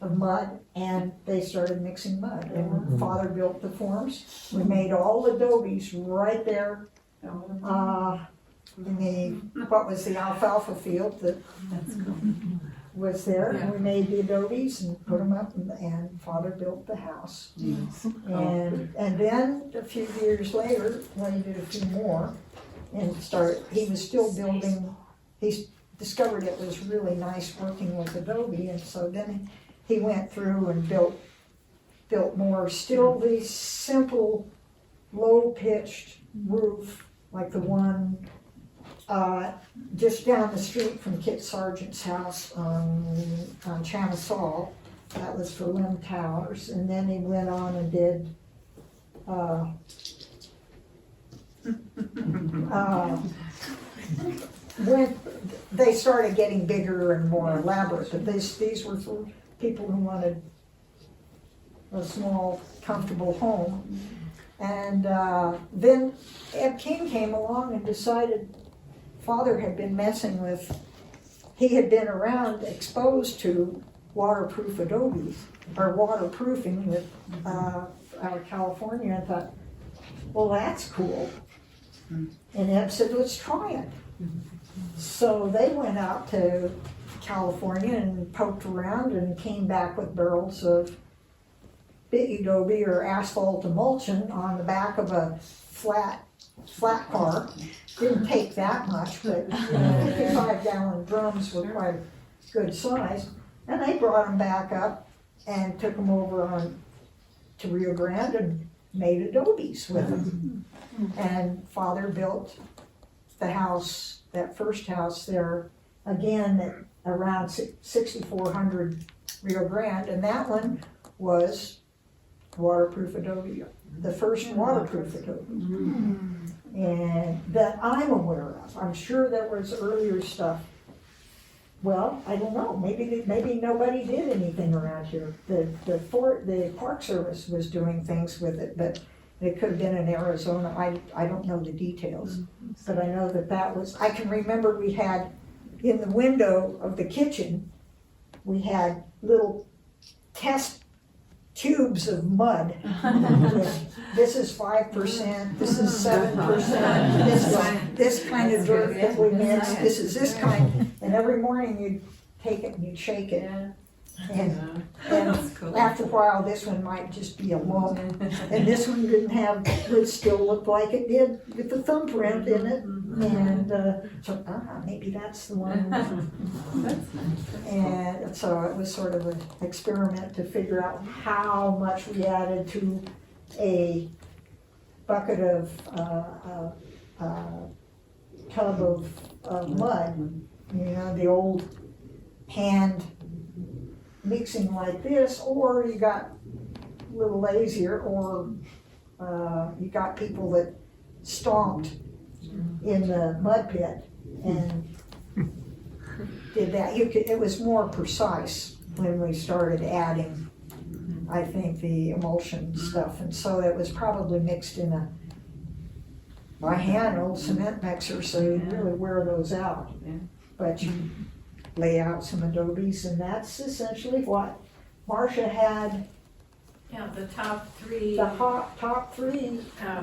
[SPEAKER 3] of mud, and they started mixing mud. And Father built the forms. We made all the adobes right there in the, what was the alfalfa field that was there. And we made the adobes and put them up, and Father built the house. And then a few years later, well, he did a few more, and he was still building. He discovered it was really nice working with Adobe, and so then he went through and built more. Still the simple, low-pitched roof, like the one just down the street from Kit Sargent's house on Chanasal. That was for Lem Towers, and then he went on and did when they started getting bigger and more elaborate, but these were for people who wanted a small, comfortable home. And then Ed King came along and decided Father had been messing with, he had been around exposed to waterproof adobes, or waterproofing with out of California, and thought, well, that's cool. And Ed said, let's try it. So they went out to California and poked around and came back with barrels of big adobe or asphalt emulsion on the back of a flat car. Didn't take that much, but 55-gallon drums were quite a good size. And they brought them back up and took them over to Rio Grande and made adobes with them. And Father built the house, that first house there, again at around 6400 Rio Grande, and that one was waterproof adobe, the first waterproof adobe. And that I'm aware of. I'm sure there was earlier stuff. Well, I don't know, maybe nobody did anything around here. The Park Service was doing things with it, but it could have been in Arizona. I don't know the details, but I know that was, I can remember we had, in the window of the kitchen, we had little test tubes of mud. This is 5%, this is 7%, this kind of dirt that we mix, this is this kind. And every morning you'd take it and you'd shake it. And after a while, this one might just be a lump, and this one would still look like it did with the thumbprint in it, and so maybe that's the one. And so it was sort of an experiment to figure out how much we added to a bucket of tub of mud, the old hand mixing like this, or you got a little lazier, or you got people that stomped in the mud pit and did that. It was more precise when we started adding, I think, the emulsion stuff, and so it was probably mixed in by hand, old cement mixer, so you really wear those out. But you lay out some adobes, and that's essentially what Marcia had.
[SPEAKER 2] Yeah, the top three.
[SPEAKER 3] The top three.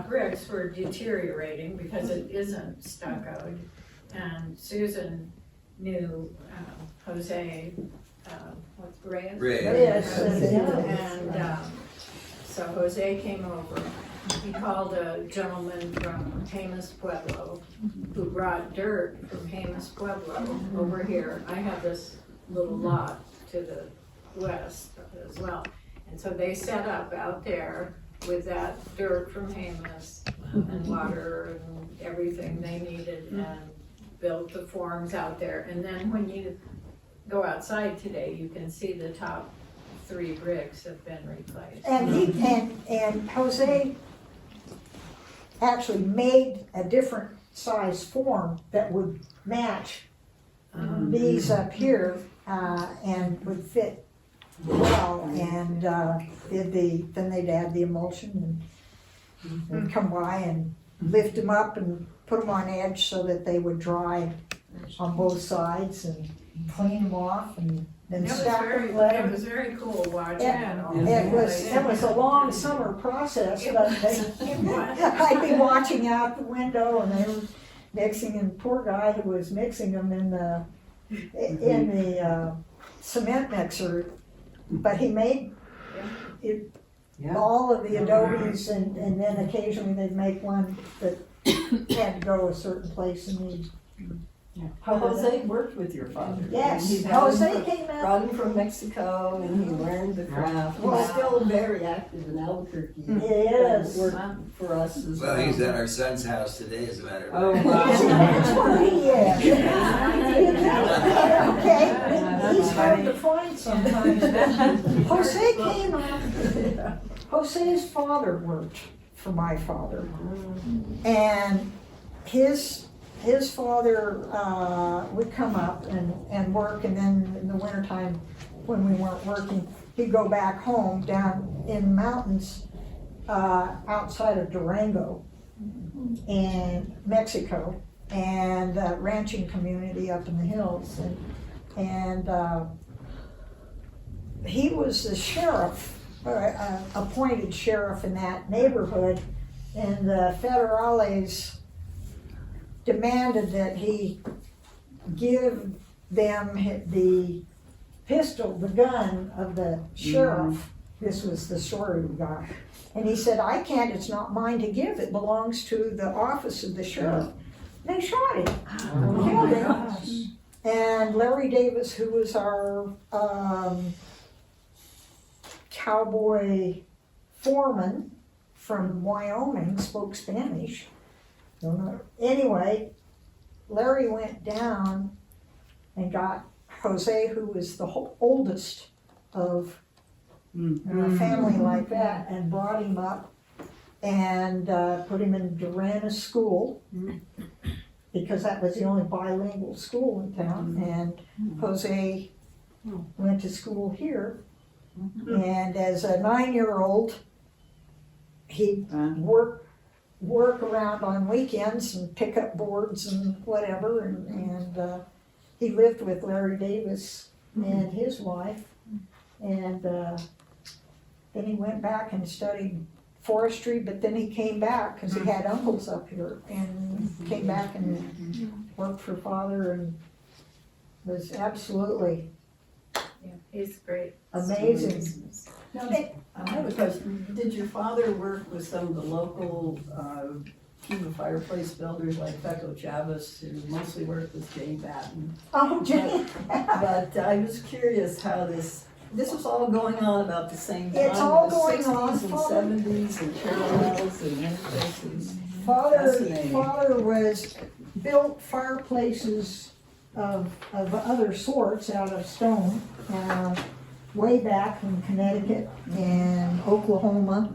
[SPEAKER 2] Bricks were deteriorating because it isn't stuccoed, and Susan knew Jose, what's Reyes?
[SPEAKER 3] Yes,
[SPEAKER 2] And so Jose came over. He called a gentleman from Jemez Pueblo who brought dirt from Jemez Pueblo over here. I have this little lot to the west as well. And so they set up out there with that dirt from Jemez and water and everything they needed and built the forms out there. And then when you go outside today, you can see the top 3 bricks have been replaced.
[SPEAKER 3] And Jose actually made a different size form that would match these up here, and would fit well, and, then they'd add the emulsion and come by and lift them up and put them on edge so that they would dry on both sides and clean them off and then stack them.
[SPEAKER 2] It was very cool watching it all.
[SPEAKER 3] It was a long summer process, but I'd be watching out the window and they were mixing, and poor guy who was mixing them in the cement mixer, but he made it, all of the Adobes, and then occasionally they'd make one that had to go a certain place and he'd.
[SPEAKER 5] Jose worked with your father.
[SPEAKER 3] Yes,
[SPEAKER 5] He brought him
[SPEAKER 3] Jose
[SPEAKER 5] from-
[SPEAKER 3] came out.
[SPEAKER 5] Brought him from Mexico and he learned the craft.
[SPEAKER 3] Well,
[SPEAKER 5] He's still very active in Albuquerque.
[SPEAKER 3] He is.
[SPEAKER 5] Worked for us as well.
[SPEAKER 7] Well, he's at our son's house today, as a matter of fact.
[SPEAKER 5] Oh,
[SPEAKER 3] That's
[SPEAKER 5] wow.
[SPEAKER 3] where he is. Okay, he's hard to find sometimes. Jose came out, Jose's father worked for my father. And his father would come up and work, and then in the wintertime, when we weren't working, he'd go back home down in the mountains outside of Durango in Mexico, and ranching community up in the hills, and he was the sheriff, appointed sheriff in that neighborhood, and the federales demanded that he give them the pistol, the gun of the sheriff. This was the story we got. And he said, I can't, it's not mine to give, it belongs to the office of the sheriff. They shot him, killed him. And Larry Davis, who was our cowboy foreman from Wyoming, spoke Spanish. Don't know. Anyway, Larry went down and got Jose, who was the oldest of a family like that, and brought him up and put him in Durana school, because that was the only bilingual school in town. And Jose went to school here, and as a 9-year-old, he'd work around on weekends and pick up boards and whatever, and he lived with Larry Davis and his wife, and then he went back and studied forestry, but then he came back because he had uncles up here, and came back and worked for father, and was absolutely
[SPEAKER 2] He's great.
[SPEAKER 3] amazing.
[SPEAKER 5] Now, I have a question. Did your father work with some of the local Cuban fireplace builders like Feco Chavez, who mostly worked with Jay Batten?
[SPEAKER 3] Oh, Jenny.
[SPEAKER 5] But I was curious how this was all going on about the same time.
[SPEAKER 3] It's all
[SPEAKER 5] the
[SPEAKER 3] going on.
[SPEAKER 5] 60s and 70s and parallels and interfaces.
[SPEAKER 3] Father was built fireplaces of other sorts out of stone, way back in Connecticut and Oklahoma,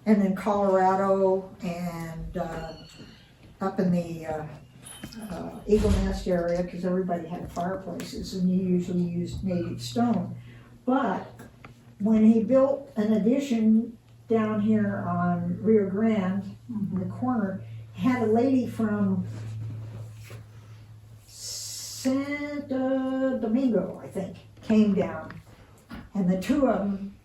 [SPEAKER 3] and then Colorado, and up in the Eagle Nest area, because everybody had fireplaces, and you usually used native stone. But when he built an addition down here on Rio Grande, in the corner, had a lady from Santo Domingo, I think, came down, and the two of them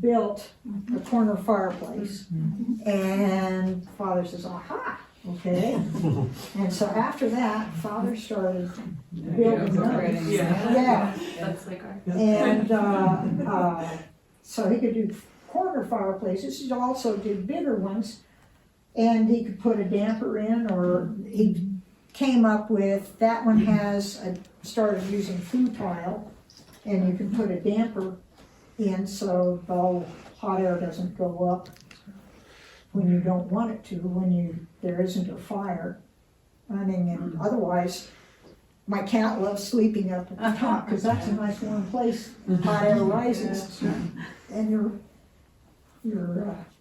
[SPEAKER 3] built a corner fireplace, and Father says, aha, okay. And so after that, Father started building them. Yeah.
[SPEAKER 1] That's like our.
[SPEAKER 3] And so he could do corner fireplaces. He also did bigger ones, and he could put a damper in, or he came up with, that one started using food tile, and you can put a damper in so the hot air doesn't go up. when you don't want it to, when there isn't a fire running, and otherwise, my cat loves sleeping up at the top, because that's a nice warm place, hot air rises, and your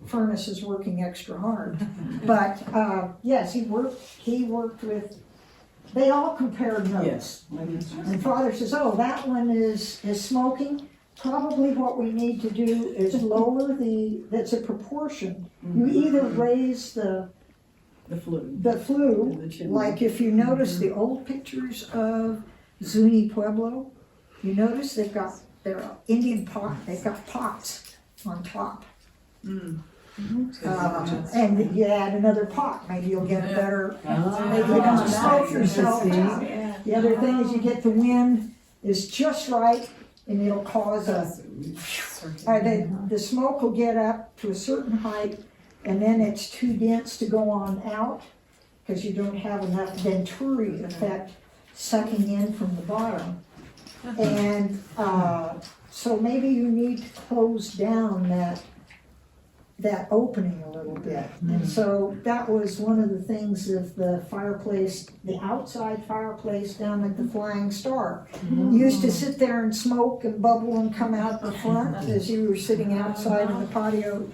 [SPEAKER 3] furnace is working extra hard. But, yes, he worked with, they all compared notes. And Father says, oh, that one is smoking. Probably what we need to do is lower that's a proportion. You either raise the flue, like if you notice the old pictures of Zuni Pueblo, you notice they've got their Indian pot, they've got pots on top. And you add another pot, maybe you'll get a better, maybe you don't smoke yourself out. The other thing is you get the wind is just right, and it'll cause the smoke will get up to a certain height, and then it's too dense to go on out, because you don't have enough Venturi effect sucking in from the bottom. And so maybe you need to close down that opening a little bit. And so that was one of the things of the fireplace, the outside fireplace down at the Flying Star. You used to sit there and smoke and bubble and come out the front as you were sitting outside in the patio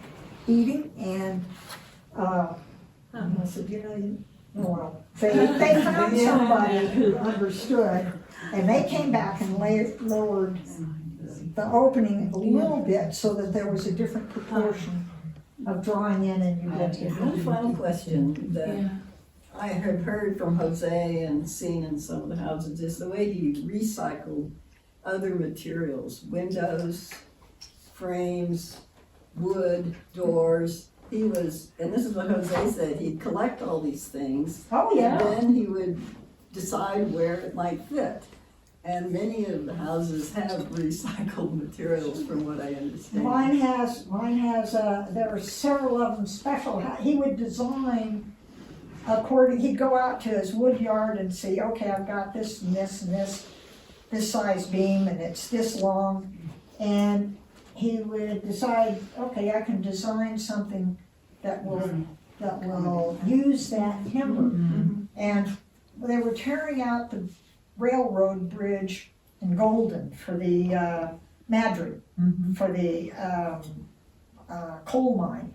[SPEAKER 3] eating. And I said, well, they found somebody who understood, and they came back and lowered the opening a little bit so that there was a different proportion of drawing in, and you get to.
[SPEAKER 5] One final question that I have heard from Jose and seen in some of the houses is the way he recycled other materials, windows, frames, wood, doors. He was, and this is what Jose said, he'd collect all these things.
[SPEAKER 3] Oh, yeah.
[SPEAKER 5] And then he would decide where it might fit. And many of the houses have recycled materials from what I understand.
[SPEAKER 3] Mine has, there are several of them special. He would design according, he'd go out to his wood yard and say, okay, I've got this and this and this size beam, and it's this long. And he would decide, okay, I can design something that will use that timber. And they were tearing out the railroad bridge in Golden for the Madrid, for the coal mine.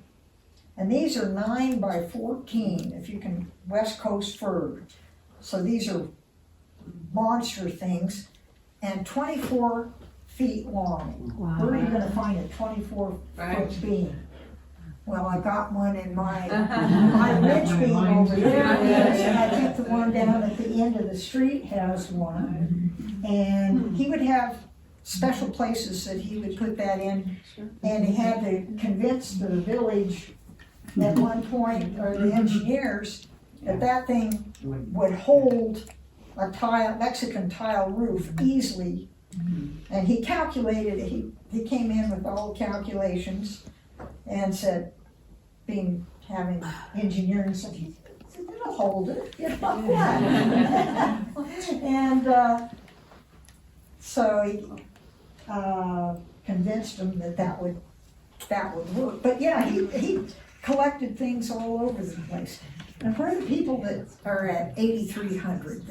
[SPEAKER 3] And these are 9 by 14, if you can, West Coast fir. So these are monster things, and 24 feet long.
[SPEAKER 1] Wow.
[SPEAKER 3] Where are you gonna find a 24-foot beam? Well, I got one in my ridge beam over there, and I think the one down at the end of the street has one. And he would have special places that he would put that in, and he had to convince the village at one point, or the engineers, that thing would hold a Mexican tile roof easily. And he calculated it, he came in with all the calculations and said, having engineering, said, it'll hold it, you know what? And so he convinced him that would work. But yeah, he collected things all over the place. And for the people that are at 8,300,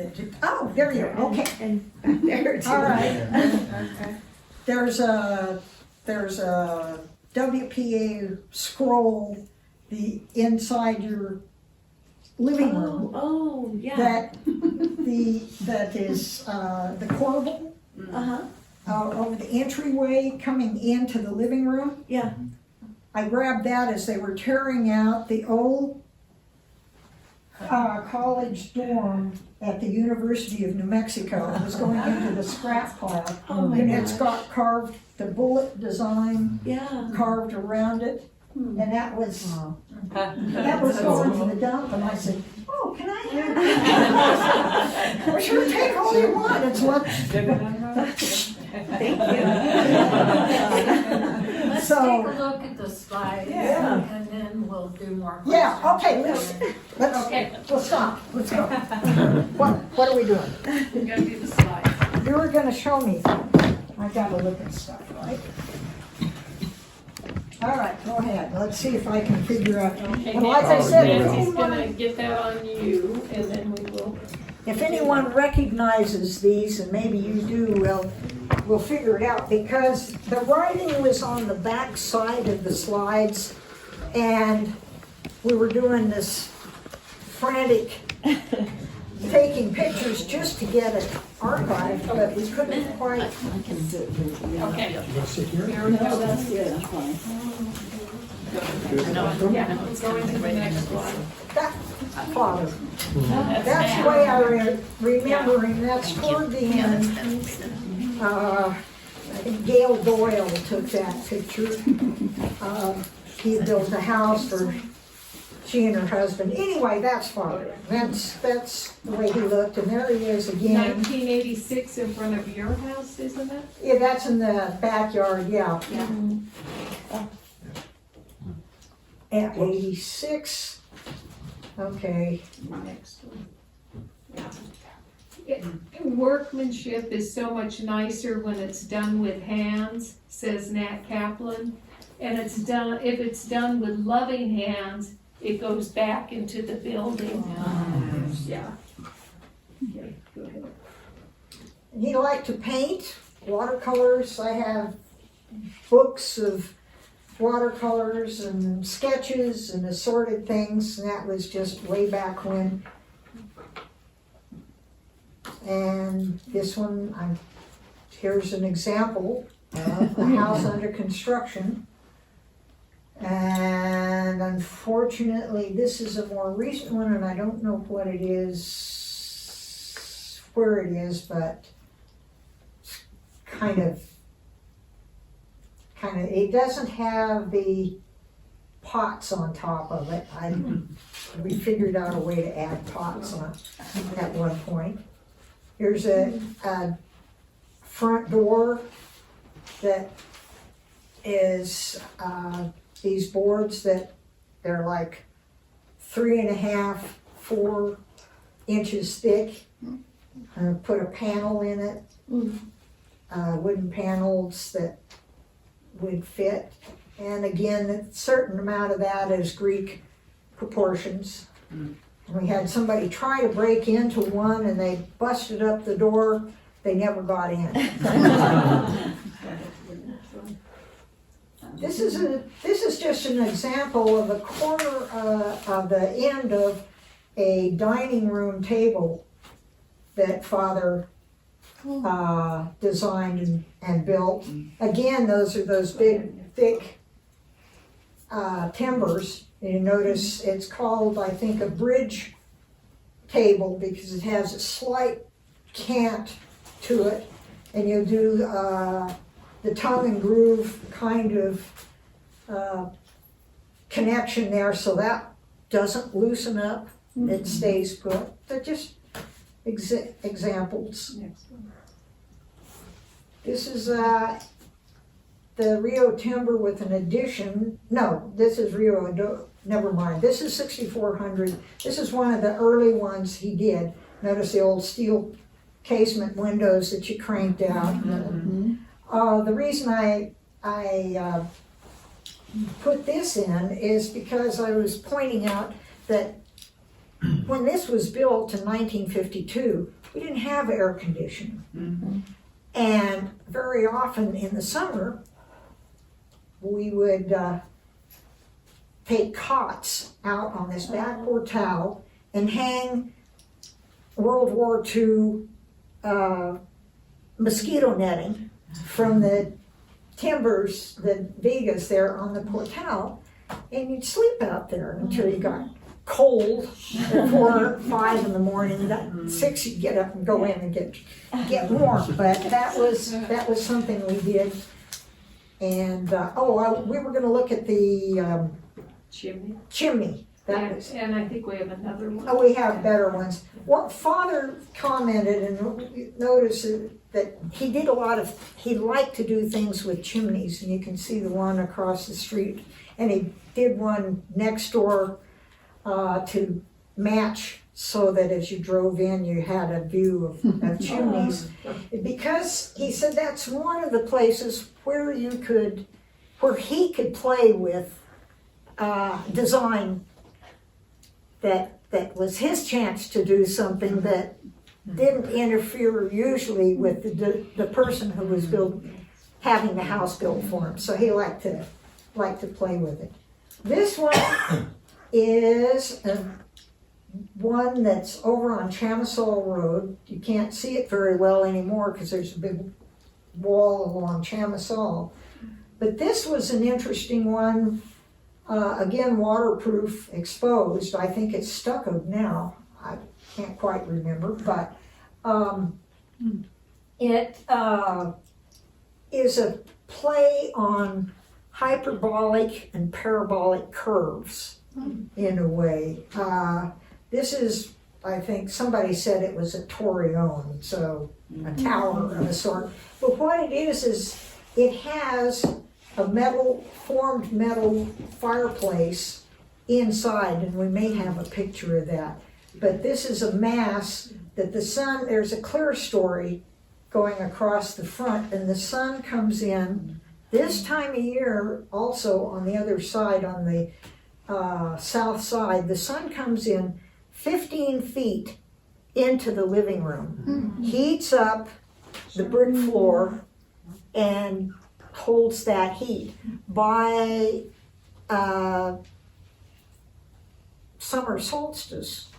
[SPEAKER 3] there you are, okay.
[SPEAKER 6] And there too.
[SPEAKER 3] All right. There's a WPA scroll inside your living room.
[SPEAKER 8] Oh, yeah.
[SPEAKER 3] That is the corbel over the entryway coming into the living room.
[SPEAKER 8] Yeah.
[SPEAKER 3] I grabbed that as they were tearing out the old college dorm at the University of New Mexico. It was going into the scrap pile.
[SPEAKER 8] Oh my
[SPEAKER 3] And it's
[SPEAKER 8] gosh.
[SPEAKER 3] got carved, the bullet design
[SPEAKER 8] Yeah.
[SPEAKER 3] carved around it. And that was going to the dump, and I said, oh, can I have that? Well, sure, take all you want, it's what.
[SPEAKER 8] Thank you.
[SPEAKER 2] Let's
[SPEAKER 3] So-
[SPEAKER 2] take a look at the slides,
[SPEAKER 5] Yeah.
[SPEAKER 2] and then we'll do more questions.
[SPEAKER 3] Yeah, okay, let's stop, let's go. What are we doing?
[SPEAKER 1] We're gonna do the slide.
[SPEAKER 3] You were gonna show me, I gotta look at stuff, right? All right, go ahead. Let's see if I can figure out.
[SPEAKER 1] Okay,
[SPEAKER 3] And like I said, if
[SPEAKER 1] Nancy's
[SPEAKER 3] anyone,
[SPEAKER 1] gonna get that on you, and then we will.
[SPEAKER 3] if anyone recognizes these, and maybe you do, we'll figure it out, because the writing was on the back side of the slides, and we were doing this frantic taking pictures just to get it archived, but we couldn't quite.
[SPEAKER 5] I can sit here. Yeah.
[SPEAKER 1] Okay.
[SPEAKER 5] No, that's good, I'm fine.
[SPEAKER 1] Yeah, let's go into the next one.
[SPEAKER 3] That, Father, that's the way I remember him, that's toward the end. I think Gail Doyle took that picture. He built a house for she and her husband. Anyway, that's Father. That's the way he looked, and there he is again.
[SPEAKER 1] 1986 in front of your house, isn't it?
[SPEAKER 3] Yeah, that's in the backyard, yeah. At 86, okay.
[SPEAKER 1] Next one. Yeah. Workmanship is so much nicer when it's done with hands, says Nat Kaplan. And it's done, if it's done with loving hands, it goes back into the building. Yeah. Okay, go ahead.
[SPEAKER 3] He liked to paint watercolors. I have books of watercolors and sketches and assorted things, and that was just way back when. And this one, here's an example of a house under construction. And unfortunately, this is a more recent one, and I don't know what it is, where it is, but it's kind of, it doesn't have the pots on top of it. We figured out a way to add pots on at one point. Here's a front door that is these boards that they're like 3.5, 4 inches thick. Put a panel in it, wooden panels that would fit. And again, a certain amount of that is Greek proportions. And we had somebody try to break into one, and they busted up the door. They never got in. This is just an example of a corner of the end of a dining room table that Father designed and built. Again, those are those big, thick timbers. You notice it's called, I think, a bridge table because it has a slight cant to it, and you'll do the tongue and groove kind of connection there, so that doesn't loosen up. It stays put. They're just examples.
[SPEAKER 1] Next one.
[SPEAKER 3] This is the Rio timber with an addition. No, this is Rio. Never mind. This is 6400. This is one of the early ones he did. Notice the old steel casement windows that you cranked out. The reason I put this in is because I was pointing out that when this was built in 1952, we didn't have air conditioning. And very often in the summer, we would take cots out on this back portal and hang World War II mosquito netting from the timbers, the vigas there on the portal, and you'd sleep out there until you got cold at 4 or 5 in the morning. At 6 you'd get up and go in and get warm. But that was something we did. And we were going to look at the chimney.
[SPEAKER 1] And I think we have another one.
[SPEAKER 3] Oh, we have better ones. What Father commented, and noticed that he did he liked to do things with chimneys, and you can see the one across the street, and he did one next door to match so that as you drove in, you had a view of chimneys. Because he said that's one of the places where you could where he could play with design that was his chance to do something that didn't interfere usually with the person who was having the house built for him. So he liked to play with it. This one is one that's over on Chamisol Road. You can't see it very well anymore because there's a big wall along Chamisol. But this was an interesting one. Again, waterproof, exposed. I think it's stuccoed now. I can't quite remember, but it is a play on hyperbolic and parabolic curves in a way. This is, I think somebody said it was a torreon, so a tower of a sort. But what it is it has a formed metal fireplace inside, and we may have a picture of that. But this is a mass that there's a clear story going across the front, and the sun comes in this time of year also on the other side, on the south side. The sun comes in 15 feet into the living room, heats up the brick floor, and holds that heat. By summer solstice,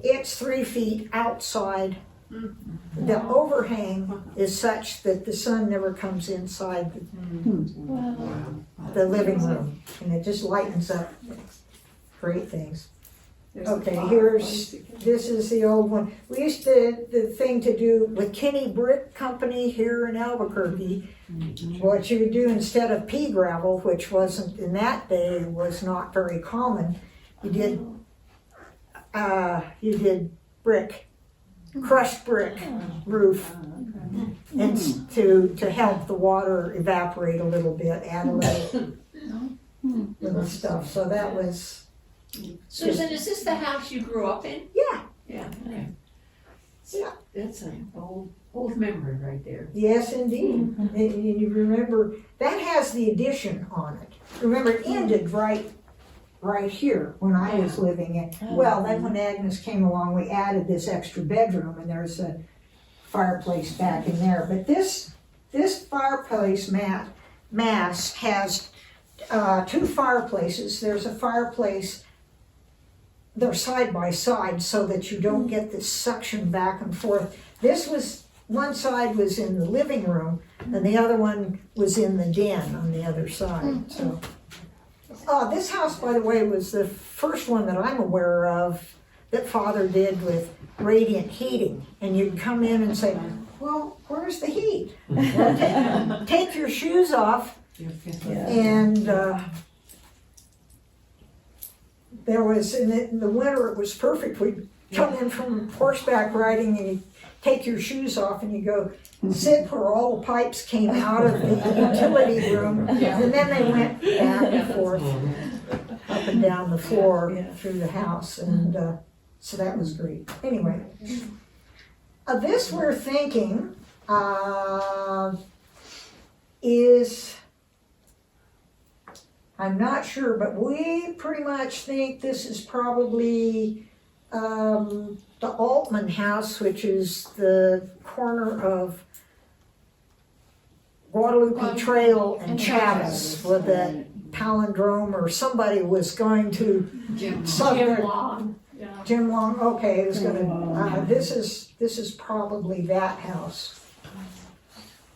[SPEAKER 3] it's 3 feet outside. The overhang is such that the sun never comes inside the living room, and it just lightens up great things. Okay, this is the old one. We used the thing to do with Kinney Brick Company here in Albuquerque. What you would do instead of pea gravel, which wasn't in that day, was not very common, you did brick, crushed brick roof, and to help the water evaporate a little bit, add a little stuff. So that was.
[SPEAKER 8] Susan, is this the house you grew up in?
[SPEAKER 3] Yeah.
[SPEAKER 8] Yeah, okay.
[SPEAKER 3] Yeah.
[SPEAKER 8] That's an old memory right there.
[SPEAKER 3] Yes, indeed. And you remember, that has the addition on it. Remember, it ended right here when I was living in. Well, then when Agnes came along, we added this extra bedroom, and there's a fireplace back in there. But this fireplace mass has two fireplaces. There's a fireplace. They're side by side so that you don't get this suction back and forth. One side was in the living room, and the other one was in the den on the other side. So, this house, by the way, was the first one that I'm aware of that Father did with radiant heating. And you'd come in and say, well, where's the heat? Well, take your shoes off, and there was, in the winter it was perfect. We'd come in from horseback riding, and you take your shoes off and you go sit where all the pipes came out of the utility room, and then they went back and forth up and down the floor through the house, and so that was great. Anyway, this we're thinking is, I'm not sure, but we pretty much think this is probably the Altman house, which is the corner of Guadalupe Trail and Chavez, with the palindrome, or somebody was going to.
[SPEAKER 8] Jim
[SPEAKER 1] Long. Yeah.
[SPEAKER 3] Jim Long. Okay, it was going to. This is probably that house,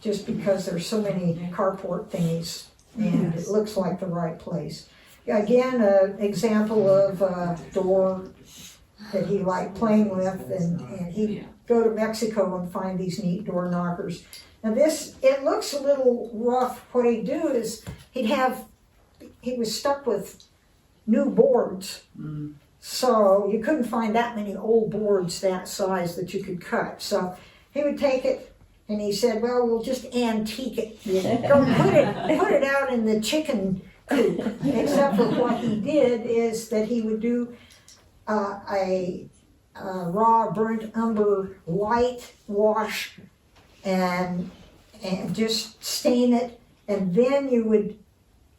[SPEAKER 3] just because there's so many carport thingies, and it looks like the right place. Again, an example of a door that he liked playing with, and he'd go to Mexico and find these neat door knockers. Now it looks a little rough. What he'd do is he was stuck with new boards. So you couldn't find that many old boards that size that you could cut. So he would take it, and he said, well, we'll just antique it. Go put it out in the chicken coop. Except for what he did is that he would do a raw burnt umber white wash and just stain it and then you would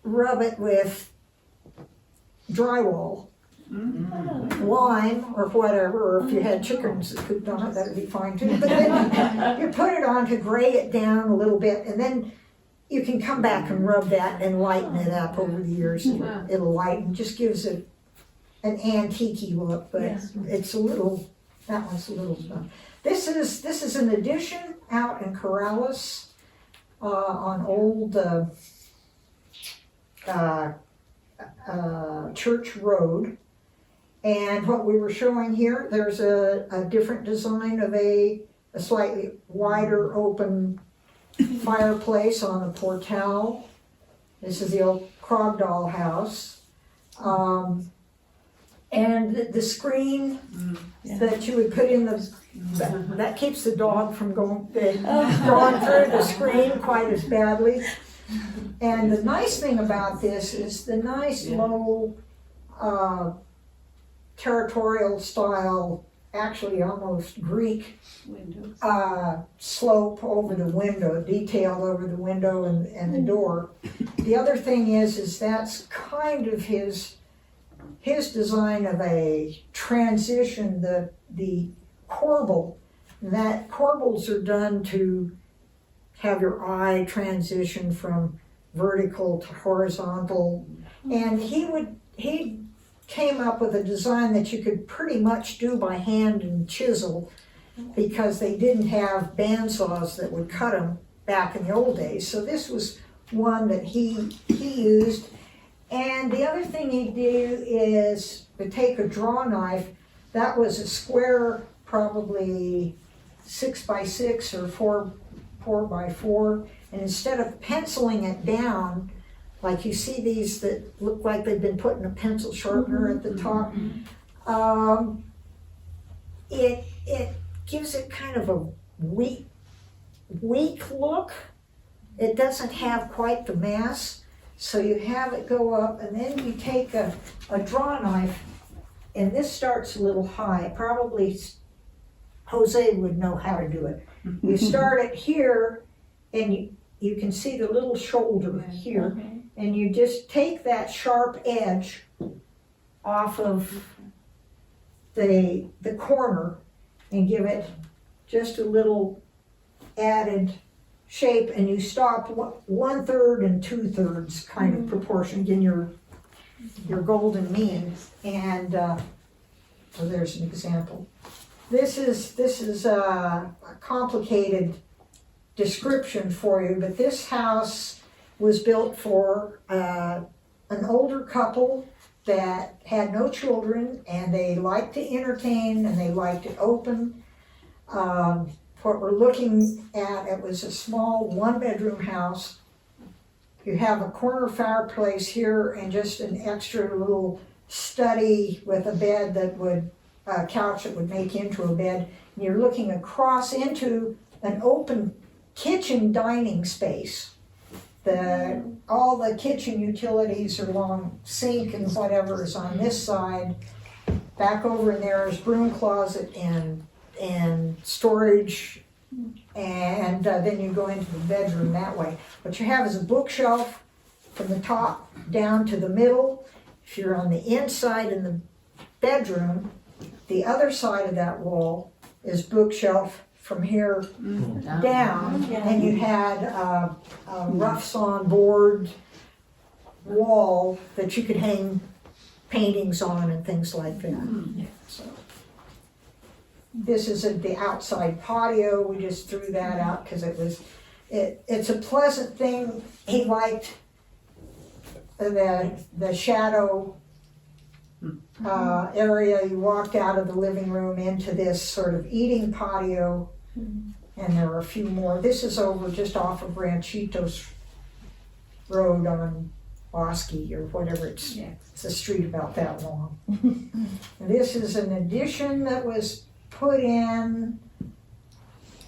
[SPEAKER 3] rub it with drywall, lime or whatever, or if you had chickens that cooked on it, that'd be fine too. But then you put it on to gray it down a little bit, and then you can come back and rub that and lighten it up over the years. It'll lighten, just gives it an antique-y look, but it's a little, that one's a little done. This is an addition out in Corrales on old Church Road. And what we were showing here, there's a different design of a slightly wider open fireplace on a portal. This is the old Krogdahl house. And the screen that you would put in that keeps the dog from going through the screen quite as badly. And the nice thing about this is the nice low territorial style, actually almost Greek slope over the window, detailed over the window and the door. The other thing is that's kind of his design of a transition, the corbel. That corbels are done to have your eye transition from vertical to horizontal. And he came up with a design that you could pretty much do by hand and chisel, because they didn't have bandsaws that would cut them back in the old days. So this was one that he used. And the other thing he'd do is to take a draw knife, that was a square, probably 6x6 or 4x4, and instead of penciling it down, like you see these that look like they've been put in a pencil sharpener at the top, it gives it kind of a weak look. It doesn't have quite the mass. So you have it go up, and then you take a draw knife, and this starts a little high. Probably Jose would know how to do it. You start it here, and you can see the little shoulder here, and you just take that sharp edge off of the corner and give it just a little added shape, and you stop 1/3 and 2/3 kind of proportion, again your golden mean. And so there's an example. This is a complicated description for you, but this house was built for an older couple that had no children, and they liked to entertain and they liked it open. What we're looking at, it was a small 1-bedroom house. You have a corner fireplace here and just an extra little study with a bed that would, a couch that would make into a bed. And you're looking across into an open kitchen dining space. All the kitchen utilities are along sink and whatever is on this side. Back over in there is broom closet and storage, and then you go into the bedroom that way. What you have is a bookshelf from the top down to the middle. If you're on the inside in the bedroom, the other side of that wall is bookshelf from here down, and you had a rough sawn board wall that you could hang paintings on and things like that. So this is the outside patio. We just threw that out because it's a pleasant thing. He liked the shadow area. You walked out of the living room into this sort of eating patio, and there are a few more. This is over just off of Ranchitos Road on Bosque or whatever. It's a street about that long. This is an addition that was put in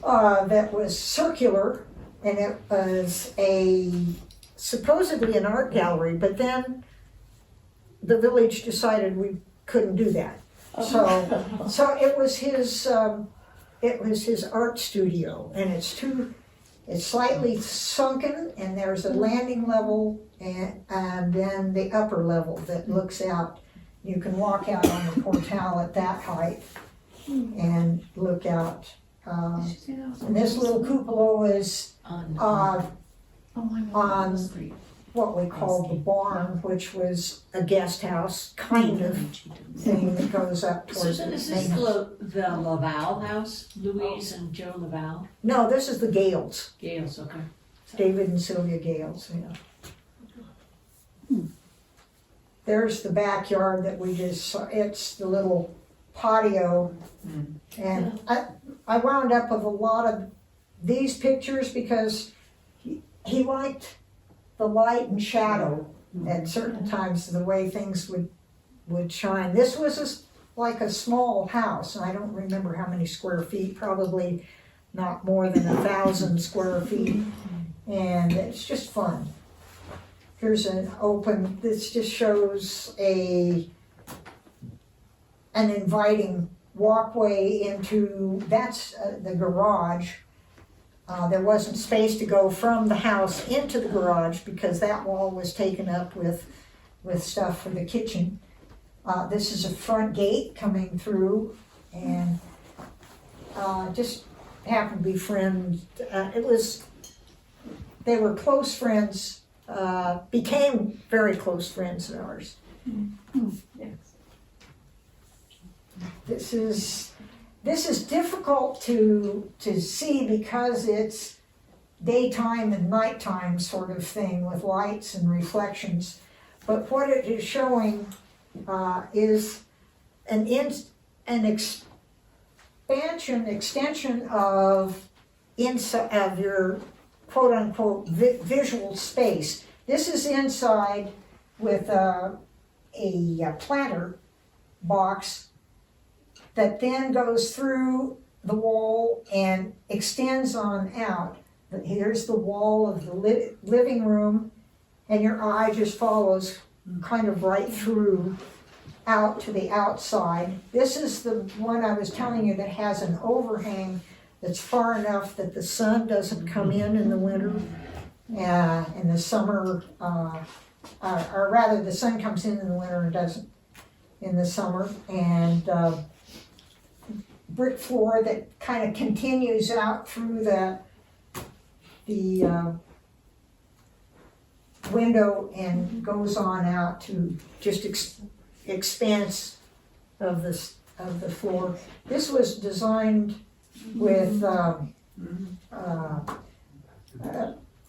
[SPEAKER 3] that was circular, and it was supposedly an art gallery, but then the village decided we couldn't do that. So it was his art studio, and it's It's slightly sunken, and there's a landing level and then the upper level that looks out. You can walk out on the portal at that height and look out. And this little cupola is on what we call the barn, which was a guest house kind of thing that goes up towards
[SPEAKER 8] Susan,
[SPEAKER 3] the
[SPEAKER 8] is this
[SPEAKER 3] main house.
[SPEAKER 8] the Laval house? Louise and Joe Laval?
[SPEAKER 3] No, this is the Gales,
[SPEAKER 8] Gales, okay.
[SPEAKER 3] David and Sylvia Gales, yeah. There's the backyard that we just saw. It's the little patio. And I wound up with a lot of these pictures because he liked the light and shadow at certain times, the way things would shine. This was like a small house, and I don't remember how many square feet, probably not more than 1,000 square feet. And it's just fun. Here's an open, this just shows an inviting walkway into, that's the garage. There wasn't space to go from the house into the garage because that wall was taken up with stuff for the kitchen. This is a front gate coming through, and just happened to be friends. They were close friends, became very close friends of ours. This is difficult to see because it's daytime and nighttime sort of thing with lights and reflections. But what it is showing is an extension of your quote unquote visual space. This is inside with a planter box that then goes through the wall and extends on out. Here's the wall of the living room, and your eye just follows kind of right through out to the outside. This is the one I was telling you that has an overhang that's far enough that the sun doesn't come in the winter. In the summer, or rather the sun comes in the winter and doesn't in the summer. And brick floor that kind of continues out through the window and goes on out to just expanse of the floor. This was designed with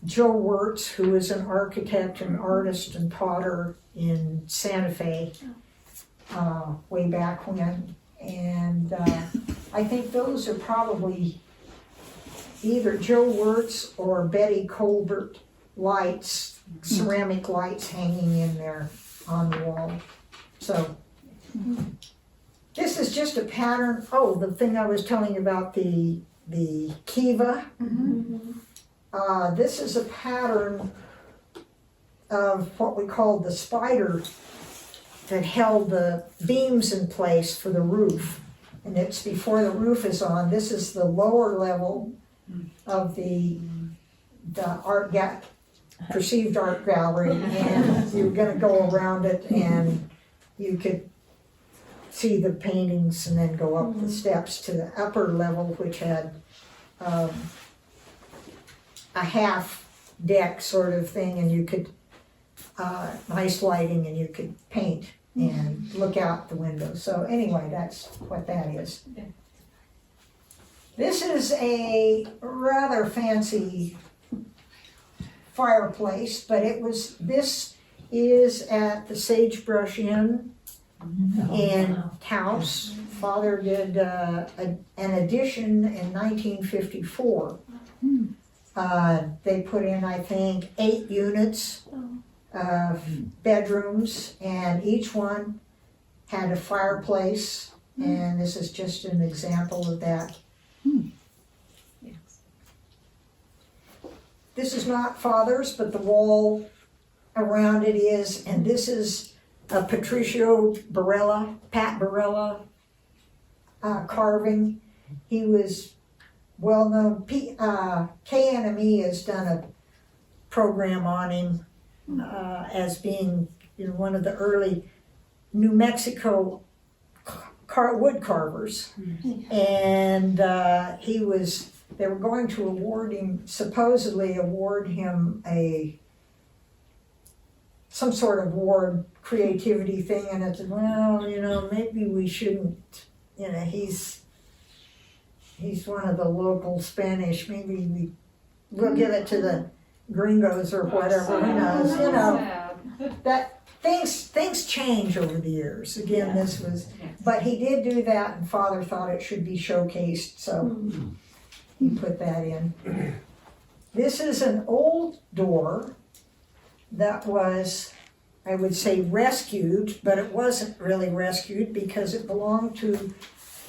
[SPEAKER 3] Joe Wirtz, who is an architect and artist and potter in Santa Fe way back when. And I think those are probably either Joe Wirtz or Betty Colbert lights, ceramic lights hanging in there on the wall. So this is just a pattern. Oh, the thing I was telling you about the kiva. This is a pattern of what we call the spider that held the beams in place for the roof. And it's before the roof is on. This is the lower level of the perceived art gallery, and you're going to go around it, and you could see the paintings and then go up the steps to the upper level, which had a half deck sort of thing, and you could nice lighting, and you could paint and look out the window. So anyway, that's what that is. This is a rather fancy fireplace, but this is at the Sagebrush Inn in Taos. Father did an addition in 1954. They put in, I think, 8 units of bedrooms, and each one had a fireplace, and this is just an example of that. This is not Father's, but the wall around it is, and this is a Pat Barella carving. He was well-known, KNME has done a program on him as being, one of the early New Mexico wood carvers. And they were going to supposedly award him some sort of award, creativity thing, and I said, well, maybe we shouldn't, he's one of the local Spanish, maybe we'll give it to the gringos or whatever, who knows, that things change over the years. Again, but he did do that, and Father thought it should be showcased, so he put that in. This is an old door that was, I would say, rescued, but it wasn't really rescued because it belonged to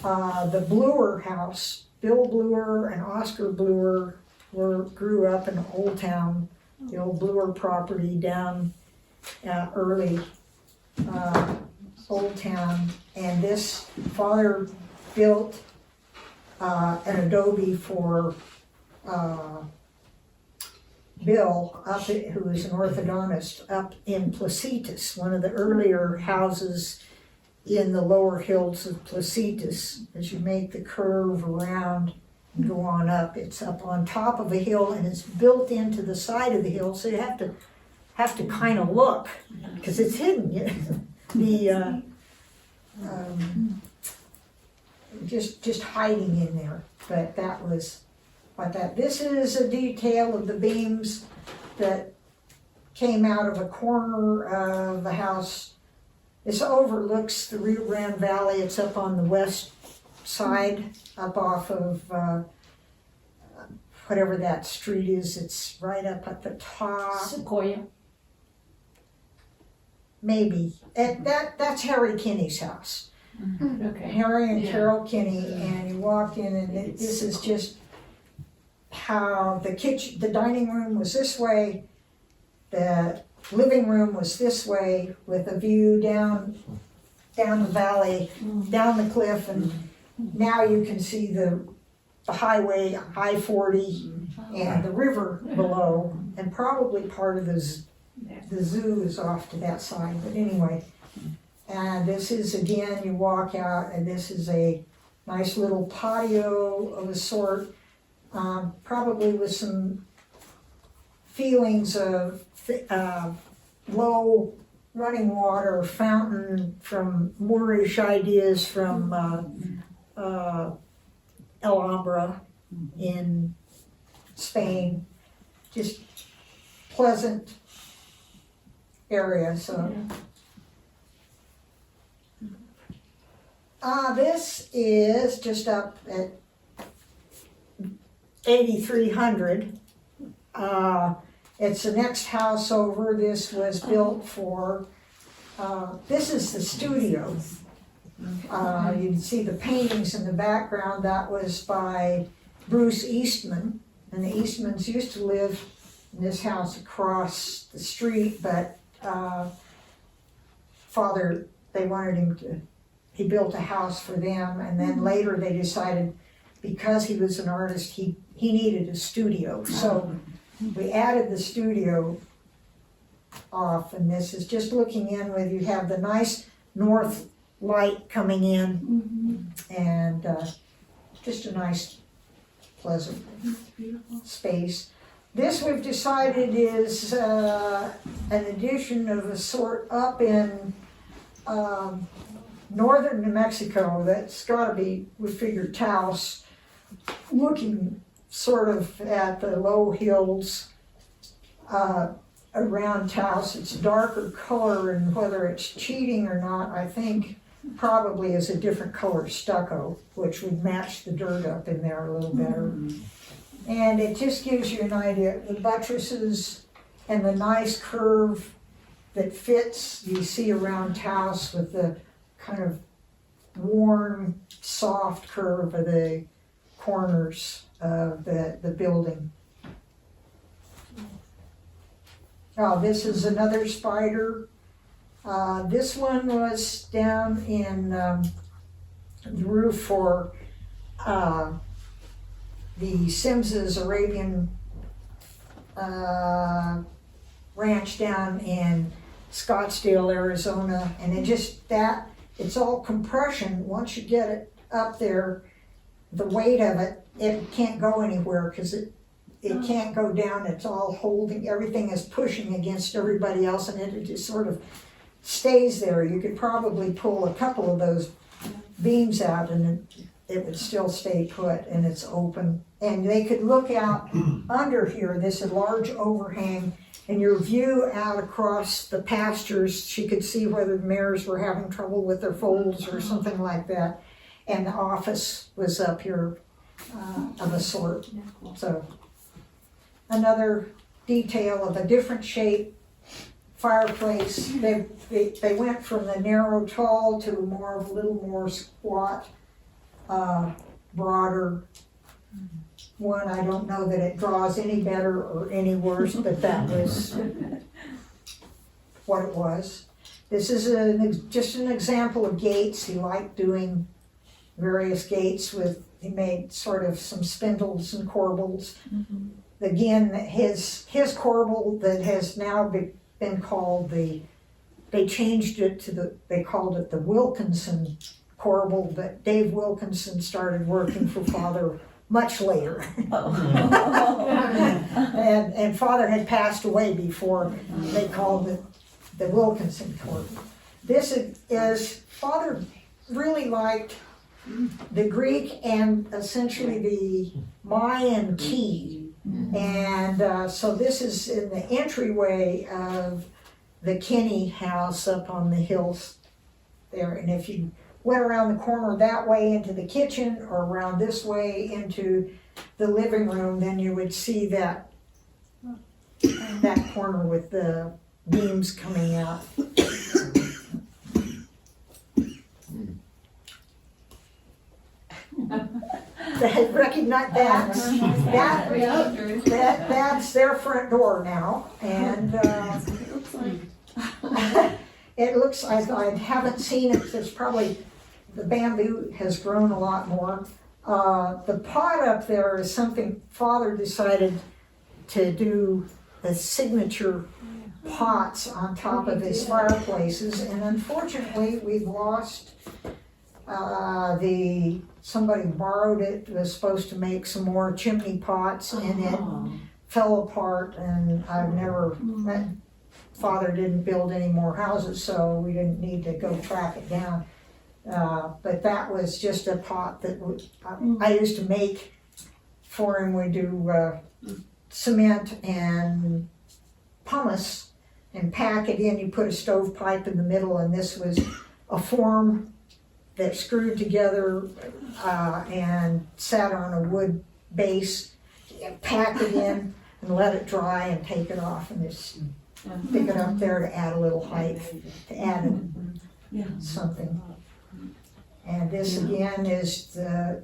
[SPEAKER 3] the Bluer house. Bill Bluer and Oscar Bluer grew up in Old Town, the old Bluer property down early Old Town. And this father built an Adobe for Bill, who was an orthodontist, up in Placitas, one of the earlier houses in the lower hills of Placitas. As you make the curve around and go on up, it's up on top of a hill and it's built into the side of the hill, so you have to kind of look because it's hidden. Just hiding in there. But that was like that. This is a detail of the beams that came out of a corner of the house. This overlooks the Rio Grande Valley. It's up on the west side, up off of whatever that street is. It's right up at the top.
[SPEAKER 8] Sequoia.
[SPEAKER 3] Maybe. That's Harry Kinney's house.
[SPEAKER 8] Okay.
[SPEAKER 3] Harry and
[SPEAKER 8] Yeah.
[SPEAKER 3] Carol Kinney, and you walk in, and this is just how the dining room was this way, the living room was this way, with a view down the valley, down the cliff, and now you can see the highway, I-40, and the river below, and probably part of the zoo is off to that side, but anyway. And this is, again, you walk out, and this is a nice little patio of a sort, probably with some feelings of low running water, fountain from Moorish ideas from Alhambra in Spain. Just pleasant area, so. This is just up at 8300. It's the next house over. This was built for, this is the studio. You can see the paintings in the background. That was by Bruce Eastman. And the Eastmans used to live in this house across the street, but Father, they wanted him to, he built a house for them, and then later they decided because he was an artist, he needed a studio. So we added the studio off, and this is just looking in with, you have the nice north light coming in, and just a nice, pleasant space. This we've decided is an addition of a sort up in northern New Mexico. That's gotta be, we figured, Taos, looking sort of at the low hills around Taos. It's darker color, and whether it's cheating or not, I think probably is a different color stucco, which would match the dirt up in there a little better. And it just gives you an idea, the buttresses and the nice curve that fits, you see around Taos with the kind of warm, soft curve of the corners of the building. Oh, this is another spider. This one was down in the roof for the Sims's Arabian ranch down in Scottsdale, Arizona, and it's all compression. Once you get it up there, the weight of it can't go anywhere because it can't go down. It's all holding, everything is pushing against everybody else, and it just sort of stays there. You could probably pull a couple of those beams out and it would still stay put, and it's open. And they could look out under here, this large overhang, and your view out across the pastures, she could see whether the mares were having trouble with their foals or something like that. And the office was up here of a sort. So another detail of a different shape fireplace. They went from the narrow tall to more of a little more squat, broader one. I don't know that it draws any better or any worse, but that was what it was. This is just an example of gates. He liked doing various gates he made sort of some spindles and corbels. Again, his corbel that has now been called they changed it they called it the Wilkinson corbel, but Dave Wilkinson started working for Father much later. and Father had passed away before they called it the Wilkinson corbel. This is Father really liked the Greek and essentially the Mayan key. And so this is in the entryway of the Kinney house up on the hills there. And if you went around the corner that way into the kitchen or around this way into the living room, then you would see that corner with the beams coming out. They recognize that's their front door now, and it looks. I haven't seen it. It's probably the bamboo has grown a lot more. The pot up there is something Father decided to do the signature pots on top of his fireplaces, and unfortunately we've lost somebody borrowed it, was supposed to make some more chimney pots, and it fell apart, and Father didn't build any more houses, so we didn't need to go track it down. But that was just a pot that I used to make for him. We do cement and pumice and pack it in. You put a stovepipe in the middle, and this was a form that screwed together and sat on a wood base. Pack it in and let it dry and take it off, and just pick it up there to add a little height, to add something. And this again is the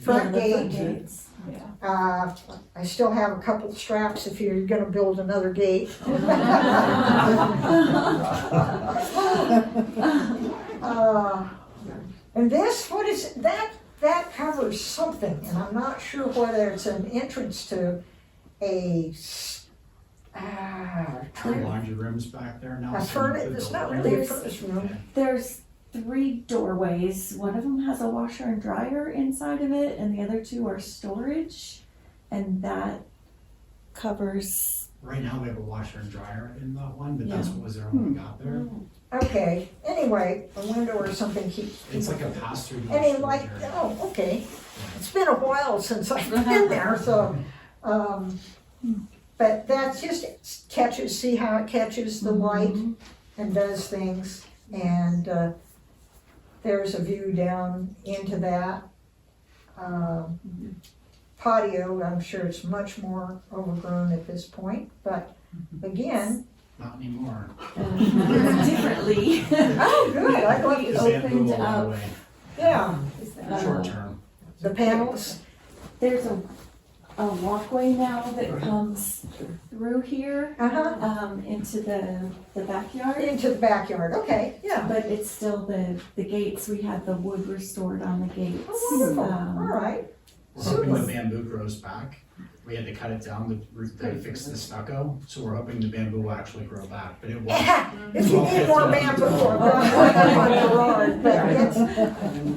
[SPEAKER 3] front gate. I still have a couple straps if you're gonna build another gate. And this, what is that? That covers something, and I'm not sure whether it's an entrance to a
[SPEAKER 9] laundry rooms back there now.
[SPEAKER 3] It's not really a furnace room.
[SPEAKER 10] There's 3 doorways. One of them has a washer and dryer inside of it, and the other 2 are storage, and that covers.
[SPEAKER 9] Right now we have a washer and dryer in that one, but that's what was there when we got there.
[SPEAKER 3] Okay, anyway, a window or something keeps.
[SPEAKER 9] It's like a pass-through.
[SPEAKER 3] Okay. It's been a while since I've been there, so, but that's just see how it catches the light and does things. And there's a view down into that patio. I'm sure it's much more overgrown at this point, but again.
[SPEAKER 9] Not anymore.
[SPEAKER 10] Differently.
[SPEAKER 3] Oh, good. I love
[SPEAKER 10] We
[SPEAKER 3] this.
[SPEAKER 10] opened up.
[SPEAKER 3] Yeah.
[SPEAKER 9] Short term.
[SPEAKER 3] The panels.
[SPEAKER 10] There's a walkway now that comes through here into the backyard.
[SPEAKER 3] Into the backyard. Okay. Yeah.
[SPEAKER 10] But it's still the gates. We had the wood restored on the gates.
[SPEAKER 3] Oh, wonderful. All right.
[SPEAKER 9] We're hoping the
[SPEAKER 3] Super.
[SPEAKER 9] bamboo grows back. We had to cut it down to fix the stucco, so we're hoping the bamboo will actually grow back, but it won't.
[SPEAKER 3] If you need more bamboo, or Gerard,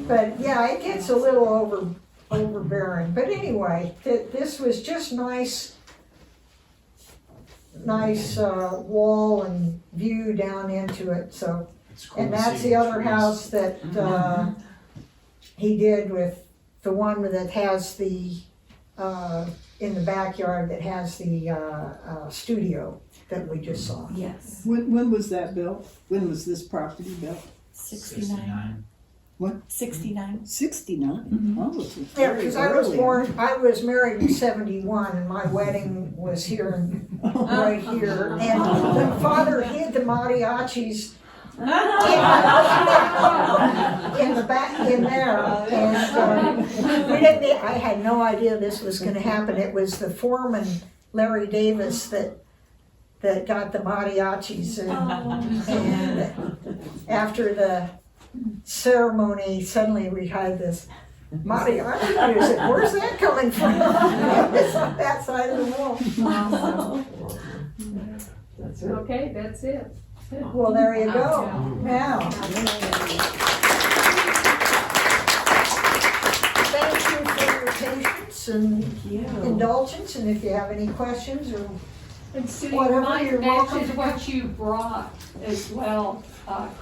[SPEAKER 3] but yeah, it gets a little overbearing. But anyway, this was just nice wall and view down into it. So,
[SPEAKER 9] It's cool
[SPEAKER 3] and
[SPEAKER 9] to
[SPEAKER 3] that's
[SPEAKER 9] see
[SPEAKER 3] the other
[SPEAKER 9] trees.
[SPEAKER 3] house that he did with the one that has the in the backyard that has the studio that we just saw.
[SPEAKER 10] Yes.
[SPEAKER 5] When was that built? When was this property built?
[SPEAKER 10] 69. 69.
[SPEAKER 5] 69? Oh, it's
[SPEAKER 3] Yeah,
[SPEAKER 5] very
[SPEAKER 3] because I was
[SPEAKER 5] early.
[SPEAKER 3] I was married in 71, and my wedding was here, right here. And when Father hid the mariachis in the back, in there, and we didn't, I had no idea this was gonna happen. It was the foreman, Larry Davis, that got the mariachis, and after the ceremony, suddenly we had this mariachi music. Where's that coming from? It's on that side of the wall.
[SPEAKER 4] That's it.
[SPEAKER 1] Okay, that's it.
[SPEAKER 3] Well, there you go. Now, thank you for your patience and indulgence, and if you have any questions or
[SPEAKER 1] And Sue, you
[SPEAKER 3] Whatever,
[SPEAKER 1] might
[SPEAKER 3] you're welcome
[SPEAKER 1] mention
[SPEAKER 3] to
[SPEAKER 1] what you brought as well,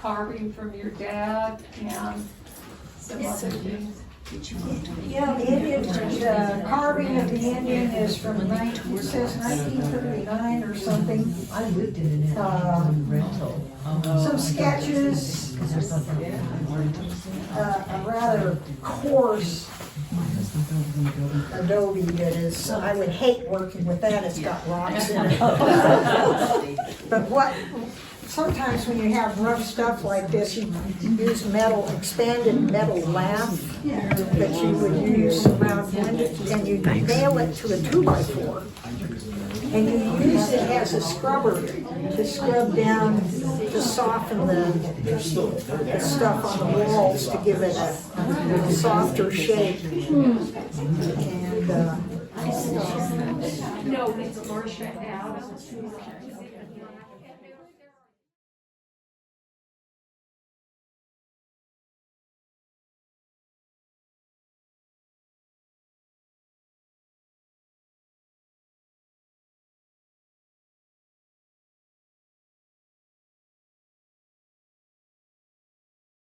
[SPEAKER 1] carving from your dad and some other things.
[SPEAKER 3] yeah, the Indian, the carving of the Indian is from it says 1939 or something.
[SPEAKER 6] I lived in an rental.
[SPEAKER 3] Some sketches, a rather coarse Adobe that is, I would hate working with that, it's got rocks in it. But sometimes when you have rough stuff like this, you use expanded metal lath that you would use around and you nail it to a 2x4. And you use it as a scrubber to scrub down, to soften the stuff on the walls to give it a softer shape. And
[SPEAKER 1] No, it's Marcia Adams.